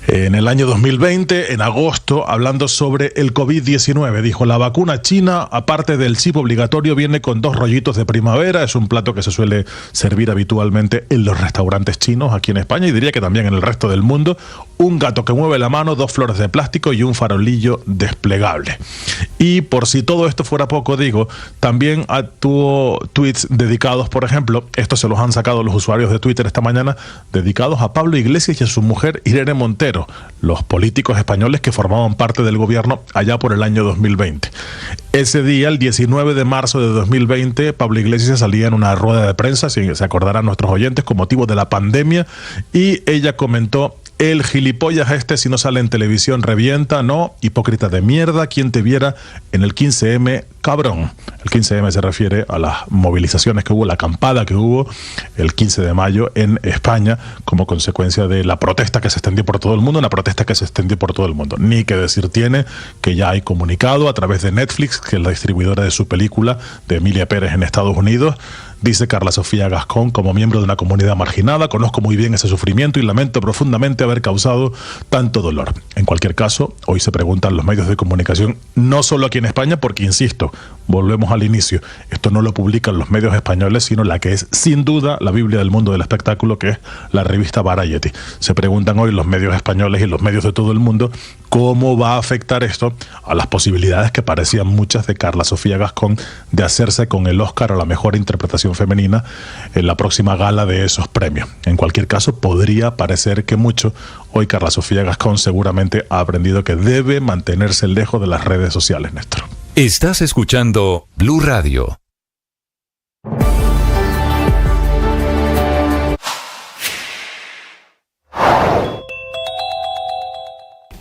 En el año 2020, en agosto, hablando sobre el COVID-19, dijo: la vacuna china, aparte del chip obligatorio, viene con 2 rollitos de primavera. Es un plato que se suele servir habitualmente en los restaurantes chinos aquí en España, y diría que también en el resto del mundo. Un gato que mueve la mano, 2 flores de plástico y un farolillo desplegable. Y por si todo esto fuera poco, digo, también tuvo tweets dedicados, por ejemplo, estos se los han sacado los usuarios de Twitter esta mañana, dedicados a Pablo Iglesias y a su mujer Irene Montero, los políticos españoles que formaban parte del gobierno allá por el año 2020. Ese día, el 19 de marzo de 2020, Pablo Iglesias salía en una rueda de prensa, si se acordarán nuestros oyentes, con motivo de la pandemia, y ella comentó: el gilipollas este, si no sale en televisión revienta, no, hipócrita de mierda, quien te viera en el 15M, cabrón. El 15M se refiere a las movilizaciones que hubo, la acampada que hubo el 15 de mayo en España como consecuencia de la protesta que se extendió por todo el mundo, una protesta que se extendió por todo el mundo. Ni que decir tiene que ya hay comunicado a través de Netflix, que es la distribuidora de su película, de Emilia Pérez en Estados Unidos. Dice Carla Sofía Gascón: como miembro de una comunidad marginada, conozco muy bien ese sufrimiento y lamento profundamente haber causado tanto dolor. En cualquier caso, hoy se preguntan los medios de comunicación, no solo aquí en España, porque insisto, volvemos al inicio, esto no lo publican los medios españoles, sino la que es sin duda la Biblia del mundo del espectáculo, que es la revista Variety. Se preguntan hoy los medios españoles y los medios de todo el mundo cómo va a afectar esto a las posibilidades que parecían muchas de Carla Sofía Gascón de hacerse con el Oscar a la mejor interpretación femenina en la próxima gala de esos premios. En cualquier caso, podría parecer que mucho. Hoy Carla Sofía Gascón seguramente ha aprendido que debe mantenerse lejos de las redes sociales, Néstor. Estás escuchando Blue Radio.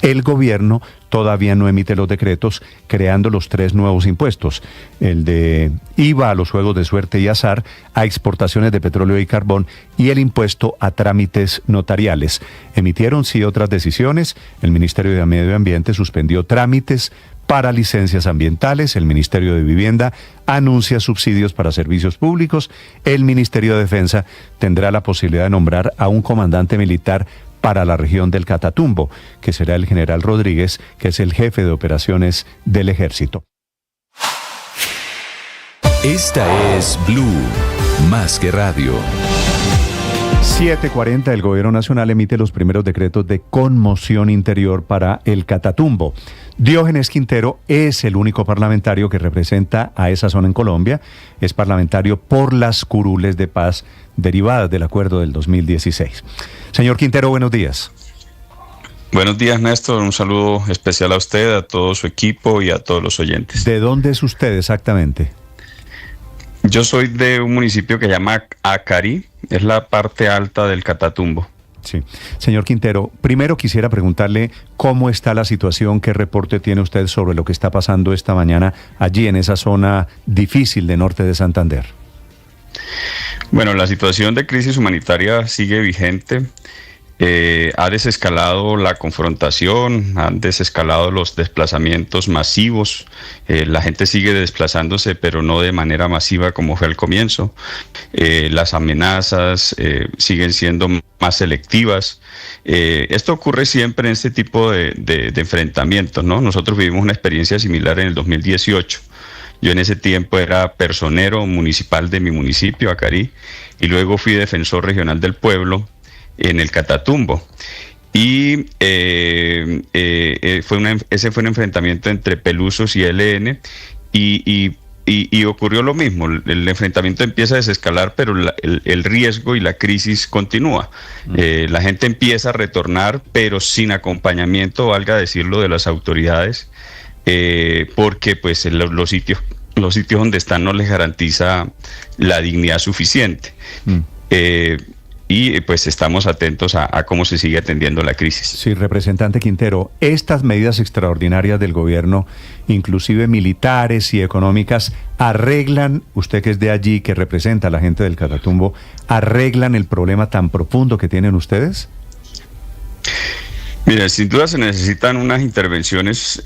El gobierno todavía no emite los decretos creando los 3 nuevos impuestos, el de IVA a los juegos de suerte y azar, a exportaciones de petróleo y carbón y el impuesto a trámites notariales. Emitieron sí otras decisiones. El Ministerio de Medio Ambiente suspendió trámites para licencias ambientales, el Ministerio de Vivienda anuncia subsidios para servicios públicos, el Ministerio de Defensa tendrá la posibilidad de nombrar a un comandante militar para la región del Catatumbo, que será el general Rodríguez, que es el jefe de operaciones del Ejército. Esta es Blue, más que radio. 7:40, el Gobierno Nacional emite los primeros decretos de conmoción interior para el Catatumbo. Diógenes Quintero es el único parlamentario que representa a esa zona en Colombia. Es parlamentario por las curules de paz derivadas del acuerdo del 2016. Señor Quintero, buenos días. Buenos días, Néstor. Un saludo especial a usted, a todo su equipo y a todos los oyentes. ¿De dónde es usted exactamente? Yo soy de un municipio que se llama Acarí, es la parte alta del Catatumbo. Sí. Señor Quintero, primero quisiera preguntarle cómo está la situación, qué reporte tiene usted sobre lo que está pasando esta mañana allí en esa zona difícil de norte de Santander. Bueno, la situación de crisis humanitaria sigue vigente. Ha desescalado la confrontación, han desescalado los desplazamientos masivos. La gente sigue desplazándose, pero no de manera masiva como fue al comienzo. Las amenazas siguen siendo más selectivas. Esto ocurre siempre en este tipo de enfrentamientos, ¿no? Nosotros vivimos una experiencia similar en el 2018. Yo en ese tiempo era personero municipal de mi municipio, Acarí, y luego fui defensor regional del pueblo en el Catatumbo. Y ese fue un enfrentamiento entre Pelusos y ELN, y ocurrió lo mismo. El enfrentamiento empieza a desescalar, pero el riesgo y la crisis continúa. La gente empieza a retornar, pero sin acompañamiento, valga decirlo, de las autoridades, porque pues los sitios donde están no les garantiza la dignidad suficiente. Y pues estamos atentos a cómo se sigue atendiendo la crisis. Sí, representante Quintero, estas medidas extraordinarias del gobierno, inclusive militares y económicas, arreglan, usted que es de allí, que representa a la gente del Catatumbo, ¿arreglan el problema tan profundo que tienen ustedes? Mira, sin duda se necesitan unas intervenciones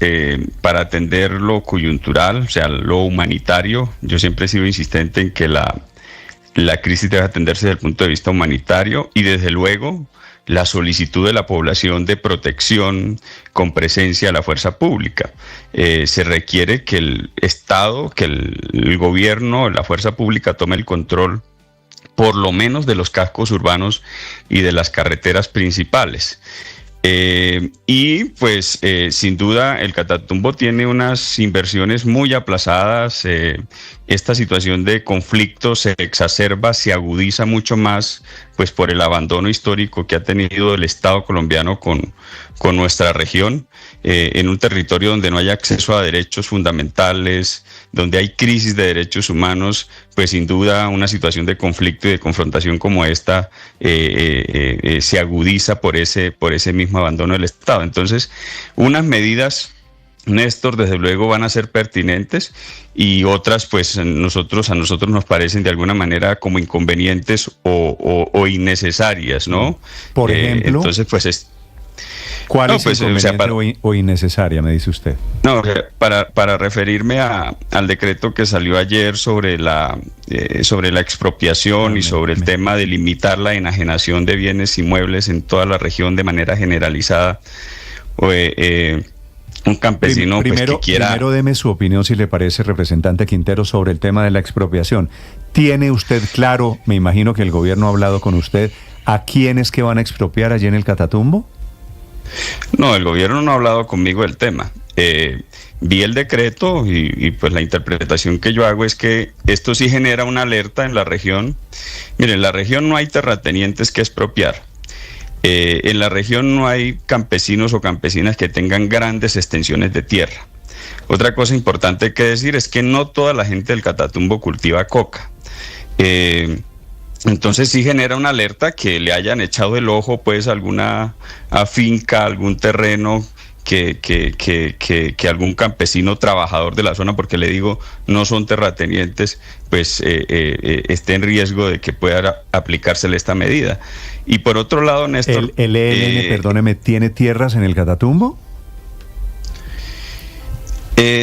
para atender lo coyuntural, o sea, lo humanitario. Yo siempre he sido insistente en que la crisis debe atenderse desde el punto de vista humanitario y desde luego la solicitud de la población de protección con presencia de la fuerza pública. Se requiere que el Estado, que el gobierno, la fuerza pública tome el control por lo menos de los cascos urbanos y de las carreteras principales. Y pues sin duda el Catatumbo tiene unas inversiones muy aplazadas. Esta situación de conflicto se exacerba, se agudiza mucho más pues por el abandono histórico que ha tenido el Estado colombiano con nuestra región, en un territorio donde no hay acceso a derechos fundamentales, donde hay crisis de derechos humanos. Pues sin duda una situación de conflicto y de confrontación como esta se agudiza por ese mismo abandono del Estado. Entonces, unas medidas, Néstor, desde luego van a ser pertinentes, y otras pues a nosotros nos parecen de alguna manera como inconvenientes o innecesarias, ¿no? Por ejemplo, entonces pues ¿cuál es inconveniente o innecesaria, me dice usted? No, para referirme al decreto que salió ayer sobre la expropiación y sobre el tema de limitar la enajenación de bienes inmuebles en toda la región de manera generalizada. Un campesino primero, pues, que quiera... Primero deme su opinión, si le parece, representante Quintero, sobre el tema de la expropiación. ¿Tiene usted claro, me imagino que el gobierno ha hablado con usted, a quiénes que van a expropiar allí en el Catatumbo? No, el gobierno no ha hablado conmigo del tema. Vi el decreto y pues la interpretación que yo hago es que esto sí genera una alerta en la región. Miren, en la región no hay terratenientes que expropiar. En la región no hay campesinos o campesinas que tengan grandes extensiones de tierra. Otra cosa importante que decir es que no toda la gente del Catatumbo cultiva coca. Entonces sí genera una alerta que le hayan echado el ojo pues a alguna finca, algún terreno que algún campesino trabajador de la zona, porque le digo, no son terratenientes, pues esté en riesgo de que pueda aplicársele esta medida. Y por otro lado, Néstor... ¿El ELN, perdóneme, tiene tierras en el Catatumbo?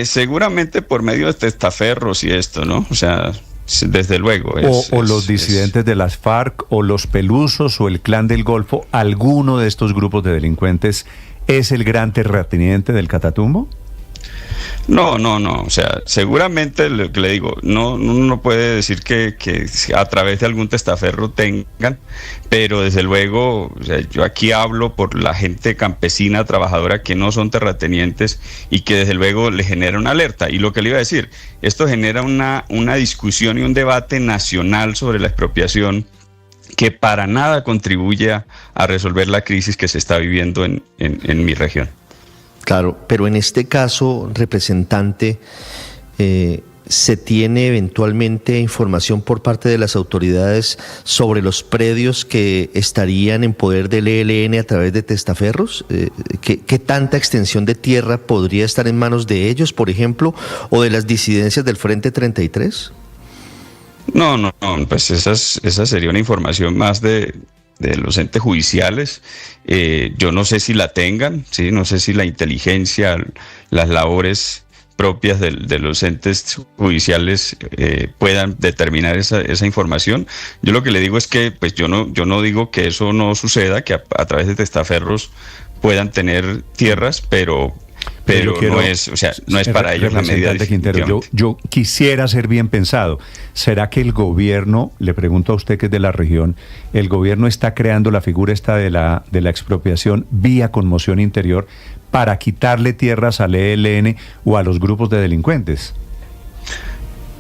Seguramente por medio de testaferros y esto, ¿no? O sea, desde luego. O los disidentes de las FARC, o los Pelusos, o el Clan del Golfo, ¿alguno de estos grupos de delincuentes es el gran terrateniente del Catatumbo? No, o sea, seguramente lo que le digo, no puede decir que a través de algún testaferro tengan, pero desde luego, o sea, yo aquí hablo por la gente campesina, trabajadora, que no son terratenientes y que desde luego le genera una alerta. Y lo que le iba a decir, esto genera una discusión y un debate nacional sobre la expropiación que para nada contribuye a resolver la crisis que se está viviendo en mi región. Claro, pero en este caso, representante, ¿se tiene eventualmente información por parte de las autoridades sobre los predios que estarían en poder del ELN a través de testaferros? ¿Qué tanta extensión de tierra podría estar en manos de ellos, por ejemplo, o de las disidencias del Frente 33? No, pues esa sería una información más de los entes judiciales. Yo no sé si la tengan, ¿sí? No sé si la inteligencia, las labores propias de los entes judiciales puedan determinar esa información. Yo lo que le digo es que pues yo no digo que eso no suceda, que a través de testaferros puedan tener tierras, pero no es para ellos la medida. Quintero, yo quisiera ser bien pensado. ¿Será que el gobierno, le pregunto a usted que es de la región, el gobierno está creando la figura esta de la expropiación vía conmoción interior para quitarle tierras al ELN o a los grupos de delincuentes?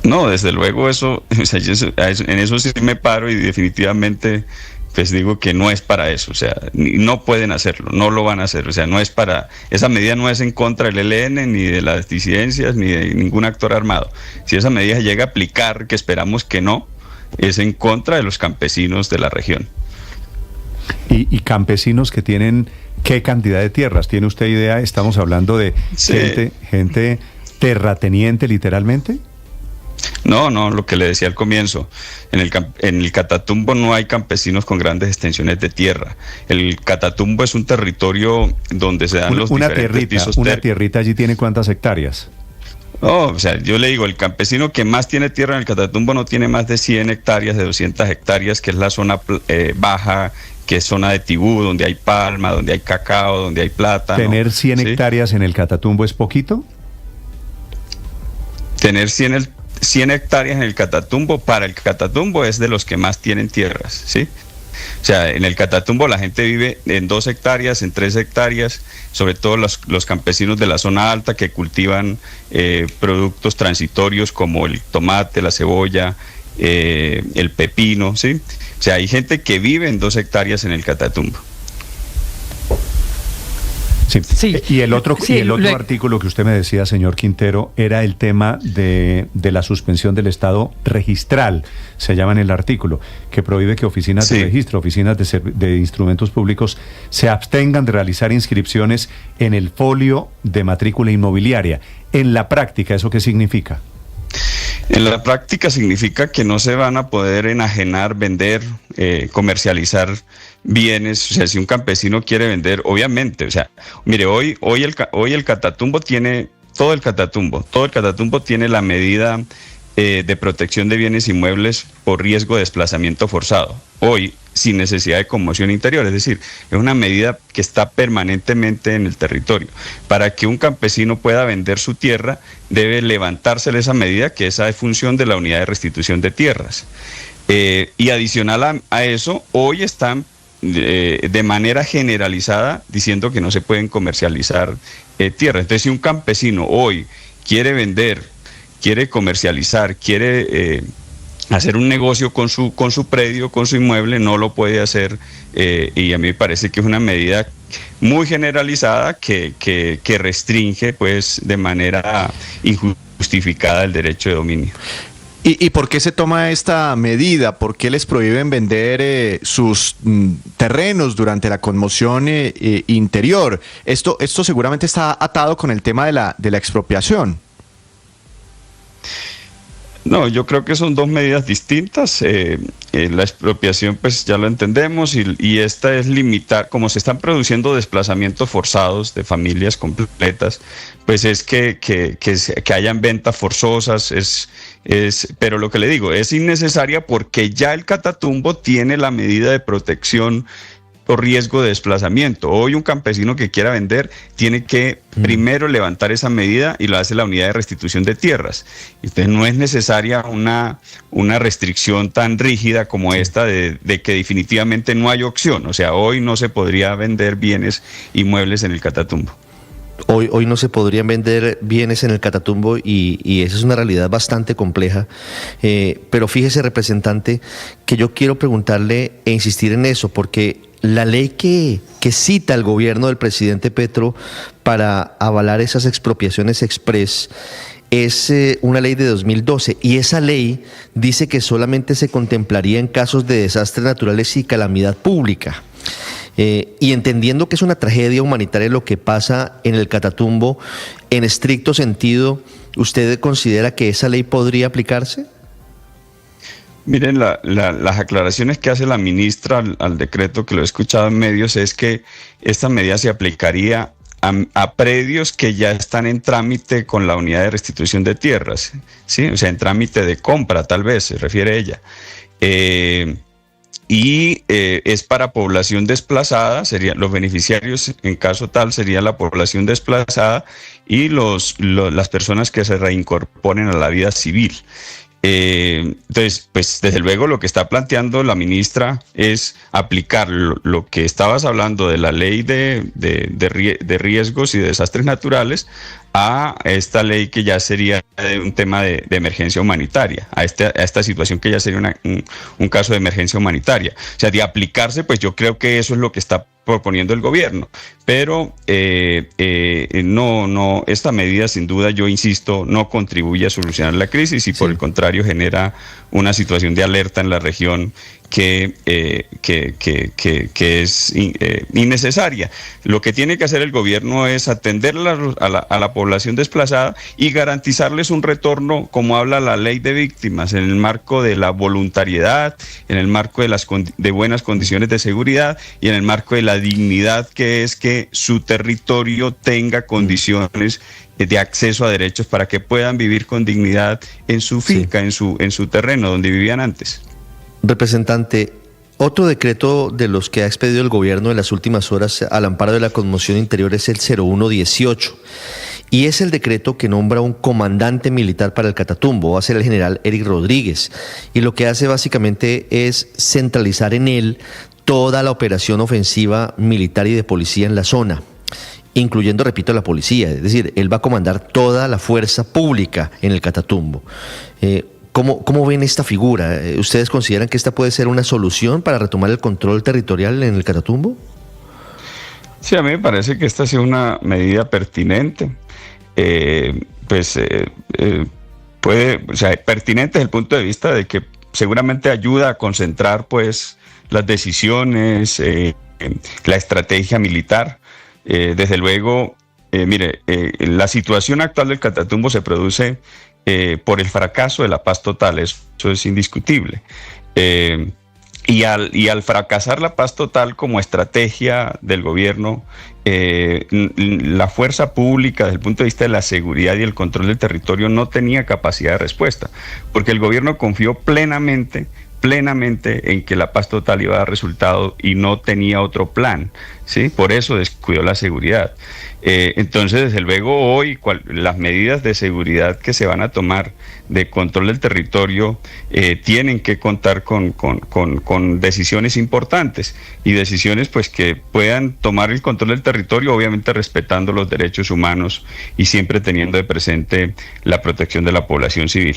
No, desde luego eso, en eso sí me paro y definitivamente pues digo que no es para eso, o sea, no pueden hacerlo, no lo van a hacer, o sea, no es para, esa medida no es en contra del ELN, ni de las disidencias, ni de ningún actor armado. Si esa medida llega a aplicar, que esperamos que no, es en contra de los campesinos de la región. ¿Y campesinos que tienen qué cantidad de tierras? ¿Tiene usted idea? Estamos hablando de gente terrateniente literalmente. No, lo que le decía al comienzo, en el Catatumbo no hay campesinos con grandes extensiones de tierra. El Catatumbo es un territorio donde se dan los diferentes pisos. ¿Una tierrita allí tiene cuántas hectáreas? No, o sea, yo le digo, el campesino que más tiene tierra en el Catatumbo no tiene más de 100 hectáreas, de 200 hectáreas, que es la zona baja, que es zona de Tibú, donde hay palma, donde hay cacao, donde hay plátano. ¿Tener 100 hectáreas en el Catatumbo es poquito? Tener 100 hectáreas en el Catatumbo, para el Catatumbo es de los que más tienen tierras, ¿sí? O sea, en el Catatumbo la gente vive en 2 hectáreas, en 3 hectáreas, sobre todo los campesinos de la zona alta que cultivan productos transitorios como el tomate, la cebolla, el pepino, ¿sí? O sea, hay gente que vive en 2 hectáreas en el Catatumbo. Sí. Y el otro artículo que usted me decía, señor Quintero, era el tema de la suspensión del estado registral, se llama en el artículo, que prohíbe que oficinas de registro, oficinas de instrumentos públicos se abstengan de realizar inscripciones en el folio de matrícula inmobiliaria. En la práctica, ¿eso qué significa? En la práctica significa que no se van a poder enajenar, vender, comercializar bienes. O sea, si un campesino quiere vender, obviamente, o sea, mire, hoy el Catatumbo tiene, todo el Catatumbo tiene la medida de protección de bienes inmuebles por riesgo de desplazamiento forzado. Hoy, sin necesidad de conmoción interior, es decir, es una medida que está permanentemente en el territorio. Para que un campesino pueda vender su tierra, debe levantársele esa medida, que esa es función de la unidad de restitución de tierras. Y adicional a eso, hoy están de manera generalizada diciendo que no se pueden comercializar tierras. Entonces, si un campesino hoy quiere vender, quiere comercializar, quiere hacer un negocio con su predio, con su inmueble, no lo puede hacer, y a mí me parece que es una medida muy generalizada que restringe pues de manera injustificada el derecho de dominio. ¿Y por qué se toma esta medida? ¿Por qué les prohíben vender sus terrenos durante la conmoción interior? Esto seguramente está atado con el tema de la expropiación. No, yo creo que son dos medidas distintas. La expropiación, pues ya lo entendemos, y esta es limitar, como se están produciendo desplazamientos forzados de familias completas, pues es que hayan ventas forzosas, pero lo que le digo, es innecesaria porque ya el Catatumbo tiene la medida de protección o riesgo de desplazamiento. Hoy un campesino que quiera vender tiene que primero levantar esa medida y lo hace la unidad de restitución de tierras. Entonces no es necesaria una restricción tan rígida como esta de que definitivamente no hay opción. O sea, hoy no se podría vender bienes inmuebles en el Catatumbo. Hoy no se podrían vender bienes en el Catatumbo y esa es una realidad bastante compleja. Pero fíjese, representante, que yo quiero preguntarle e insistir en eso, porque la ley que cita el gobierno del presidente Petro para avalar esas expropiaciones express es una ley de 2012 y esa ley dice que solamente se contemplaría en casos de desastres naturales y calamidad pública. Y entendiendo que es una tragedia humanitaria lo que pasa en el Catatumbo, en estricto sentido, ¿usted considera que esa ley podría aplicarse? Miren, las aclaraciones que hace la ministra al decreto, que lo he escuchado en medios, es que esta medida se aplicaría a predios que ya están en trámite con la unidad de restitución de tierras, ¿sí? O sea, en trámite de compra, tal vez, se refiere ella. Es para población desplazada, serían los beneficiarios en caso tal sería la población desplazada y las personas que se reincorporen a la vida civil. Entonces, pues desde luego lo que está planteando la ministra es aplicar lo que estabas hablando de la ley de riesgos y de desastres naturales a esta ley que ya sería un tema de emergencia humanitaria, a esta situación que ya sería un caso de emergencia humanitaria. O sea, de aplicarse, pues yo creo que eso es lo que está proponiendo el gobierno, pero no, esta medida sin duda, yo insisto, no contribuye a solucionar la crisis y por el contrario genera una situación de alerta en la región que es innecesaria. Lo que tiene que hacer el gobierno es atender a la población desplazada y garantizarles un retorno, como habla la ley de víctimas, en el marco de la voluntariedad, en el marco de buenas condiciones de seguridad y en el marco de la dignidad, que es que su territorio tenga condiciones de acceso a derechos para que puedan vivir con dignidad en su finca, en su terreno donde vivían antes. Representante, otro decreto de los que ha expedido el gobierno en las últimas horas al amparo de la conmoción interior es el 0118 y es el decreto que nombra un comandante militar para el Catatumbo, va a ser el general Eric Rodríguez, y lo que hace básicamente es centralizar en él toda la operación ofensiva militar y de policía en la zona, incluyendo, repito, la policía, es decir, él va a comandar toda la fuerza pública en el Catatumbo. ¿Cómo ven esta figura? ¿Ustedes consideran que esta puede ser una solución para retomar el control territorial en el Catatumbo? Sí, a mí me parece que esta ha sido una medida pertinente. Pertinente desde el punto de vista de que seguramente ayuda a concentrar pues las decisiones, la estrategia militar. Desde luego, la situación actual del Catatumbo se produce por el fracaso de la paz total, eso es indiscutible. Y al fracasar la paz total como estrategia del gobierno, la fuerza pública desde el punto de vista de la seguridad y el control del territorio no tenía capacidad de respuesta, porque el gobierno confió plenamente en que la paz total iba a dar resultado y no tenía otro plan, ¿sí? Por eso descuidó la seguridad. Entonces, desde luego, hoy las medidas de seguridad que se van a tomar de control del territorio tienen que contar con decisiones importantes y decisiones pues que puedan tomar el control del territorio, obviamente respetando los derechos humanos y siempre teniendo de presente la protección de la población civil.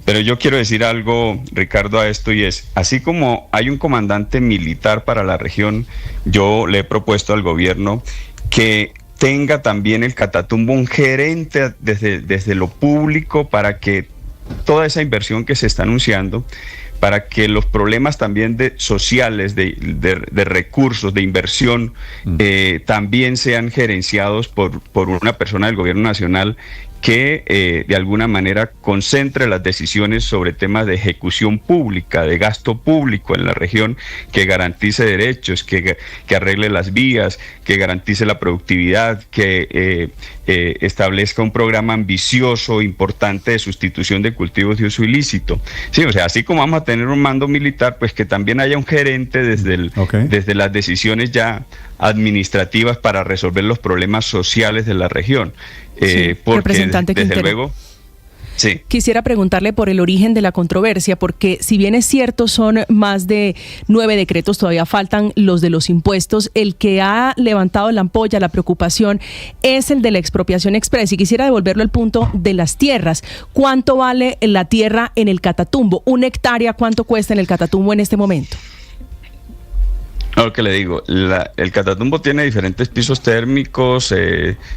Pero yo quiero decir algo, Ricardo, a esto, y es, así como hay un comandante militar para la región, yo le he propuesto al gobierno que tenga también el Catatumbo un gerente desde lo público para que toda esa inversión que se está anunciando para que los problemas también sociales, de recursos, de inversión, también sean gerenciados por una persona del gobierno nacional que de alguna manera concentre las decisiones sobre temas de ejecución pública, de gasto público en la región, que garantice derechos, que arregle las vías, que garantice la productividad, que establezca un programa ambicioso, importante de sustitución de cultivos de uso ilícito. Sí, o sea, así como vamos a tener un mando militar, pues que también haya un gerente desde las decisiones ya administrativas para resolver los problemas sociales de la región. Porque representante desde Quintero. luego... Sí. Quisiera preguntarle por el origen de la controversia, porque si bien es cierto son más de 9 decretos, todavía faltan los de los impuestos. El que ha levantado la ampolla, la preocupación, es el de la expropiación express. Y quisiera devolverlo al punto de las tierras. ¿Cuánto vale la tierra en el Catatumbo? ¿Una hectárea cuánto cuesta en el Catatumbo en este momento? Lo que le digo, el Catatumbo tiene diferentes pisos térmicos,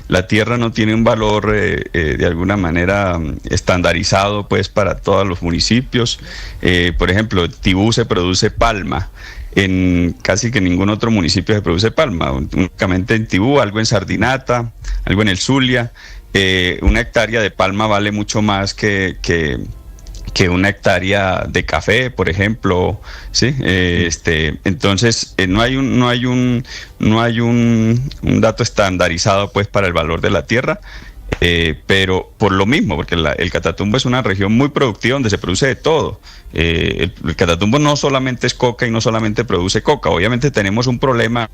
la tierra no tiene un valor de alguna manera estandarizado pues para todos los municipios. Por ejemplo, en Tibú se produce palma, en casi que ningún otro municipio se produce palma, únicamente en Tibú, algo en Sardinata, algo en el Zulia. Una hectárea de palma vale mucho más que una hectárea de café, por ejemplo, sí. Entonces no hay un dato estandarizado pues para el valor de la tierra, pero por lo mismo, porque el Catatumbo es una región muy productiva donde se produce de todo. El Catatumbo no solamente es coca y no solamente produce coca. Obviamente tenemos un problema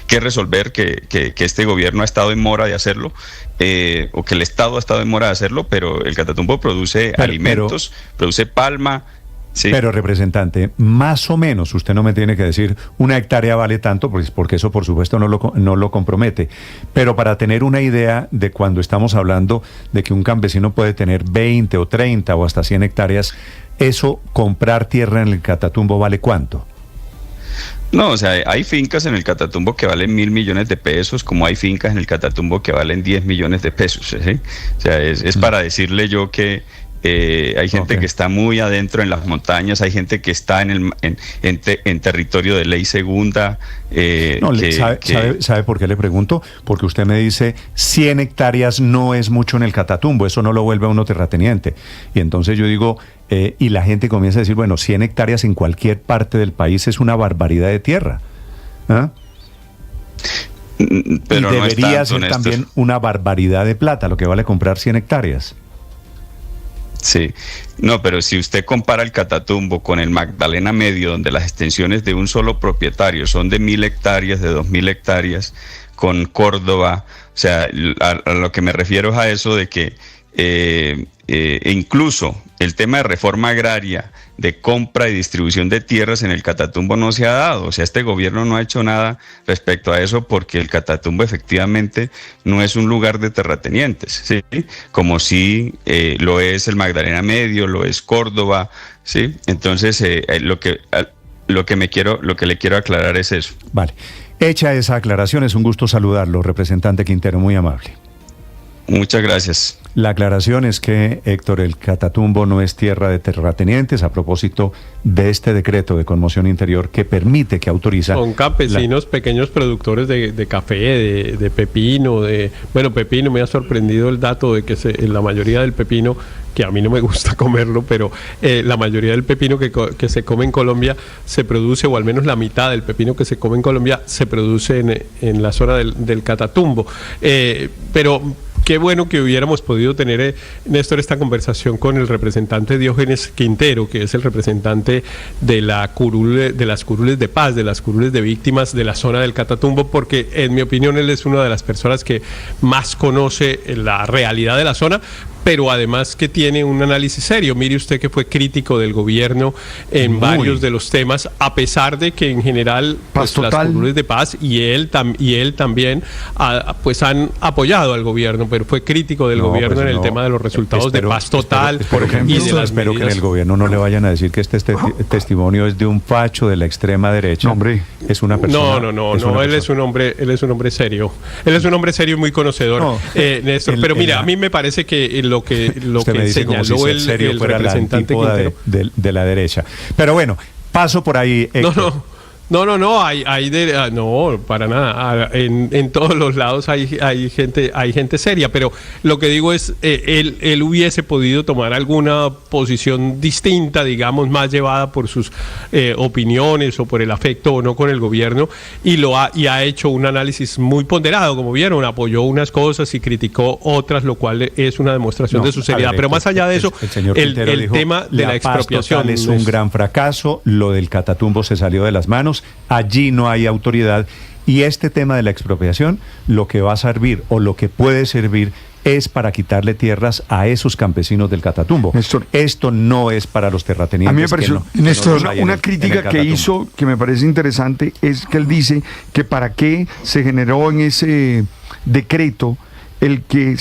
que resolver, que este gobierno ha estado en mora de hacerlo, o que el Estado ha estado en mora de hacerlo, pero el Catatumbo produce alimentos, produce palma. Sí. Pero, representante, más o menos, usted no me tiene que decir una hectárea vale tanto, porque eso por supuesto no lo compromete, pero para tener una idea de cuando estamos hablando de que un campesino puede tener 20 o 30 o hasta 100 hectáreas, eso, comprar tierra en el Catatumbo, ¿vale cuánto? No, o sea, hay fincas en el Catatumbo que valen 1.000 millones de pesos, como hay fincas en el Catatumbo que valen 10 millones de pesos, ¿sí? O sea, es para decirle yo que hay gente que está muy adentro en las montañas, hay gente que está en territorio de ley segunda. ¿Sabe por qué le pregunto? Porque usted me dice 100 hectáreas no es mucho en el Catatumbo, eso no lo vuelve a uno terrateniente. Y entonces yo digo, y la gente comienza a decir, bueno, 100 hectáreas en cualquier parte del país es una barbaridad de tierra. ¿Ah? Pero y debería no es tanto, ser también una barbaridad de plata lo que vale comprar 100 hectáreas. Sí, no, pero si usted compara el Catatumbo con el Magdalena Medio, donde las extensiones de un solo propietario son de 1.000 hectáreas, de 2.000 hectáreas, con Córdoba, o sea, a lo que me refiero es a eso de que incluso el tema de reforma agraria, de compra y distribución de tierras en el Catatumbo no se ha dado. O sea, este gobierno no ha hecho nada respecto a eso porque el Catatumbo efectivamente no es un lugar de terratenientes, ¿sí? Como sí lo es el Magdalena Medio, lo es Córdoba, ¿sí? Entonces, lo que le quiero aclarar es eso. Vale. Hecha esa aclaración, es un gusto saludarlo, representante Quintero, muy amable. Muchas gracias. La aclaración es que, Héctor, el Catatumbo no es tierra de terratenientes a propósito de este decreto de conmoción interior que permite, que autoriza... Son campesinos, pequeños productores de café, de pepino, pepino, me ha sorprendido el dato de que la mayoría del pepino, que a mí no me gusta comerlo, pero la mayoría del pepino que se come en Colombia se produce, o al menos la mitad del pepino que se come en Colombia se produce en la zona del Catatumbo. Pero... qué bueno que hubiéramos podido tener, Néstor, esta conversación con el representante Diógenes Quintero, que es el representante de las curules de paz, de las curules de víctimas de la zona del Catatumbo, porque en mi opinión él es una de las personas que más conoce la realidad de la zona, pero además que tiene un análisis serio. Mire usted que fue crítico del gobierno en varios de los temas, a pesar de que en general pues, las curules de paz y él también pues han apoyado al gobierno, pero fue crítico del gobierno en el tema de los resultados de paz total. Por ejemplo, y de las espero medidas. Que en el gobierno no le vayan a decir que este testimonio es de un facho de la extrema derecha. No, hombre. Es una persona. No, él es un hombre serio. Él es un hombre serio y muy conocedor, Néstor. Pero mira, a mí me parece que lo que me dice señaló como si ser serio el fuera representante la antípoda de la derecha. Pero bueno, paso por ahí, Héctor. No, para nada. En todos los lados hay gente seria, pero lo que digo es, él hubiese podido tomar alguna posición distinta, digamos, más llevada por sus opiniones o por el afecto o no con el gobierno, y ha hecho un análisis muy ponderado, como vieron, apoyó unas cosas y criticó otras, lo cual es una demostración de su seriedad. Pero más allá de eso, el tema de la expropiación es un gran fracaso, lo del Catatumbo se salió de las manos. Allí no hay autoridad y este tema de la expropiación lo que va a servir o lo que puede servir es para quitarle tierras a esos campesinos del Catatumbo. Néstor, esto no es para los terratenientes. A mí me pareció, Néstor, una crítica que hizo que me parece interesante es que él dice que para qué se generó en ese decreto el que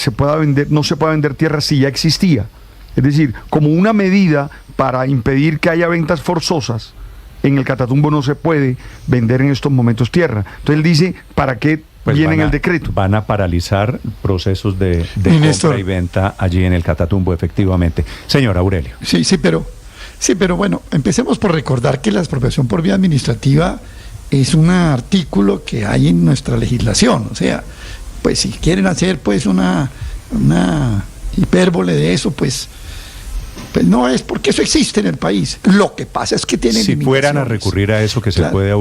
no se pueda vender tierra si ya existía. Es decir, como una medida para impedir que haya ventas forzosas. En el Catatumbo no se puede vender en estos momentos tierra. Entonces él dice, ¿para qué viene en el decreto? Van a paralizar procesos de compra y venta allí en el Catatumbo, efectivamente. Señor Aurelio. Sí, pero bueno, empecemos por recordar que la expropiación por vía administrativa es un artículo que hay en nuestra legislación. O sea, pues si quieren hacer pues una hipérbole de eso, pues no es porque eso existe en el país. Lo que pasa es que tienen si fueran a recurrir a eso que se puede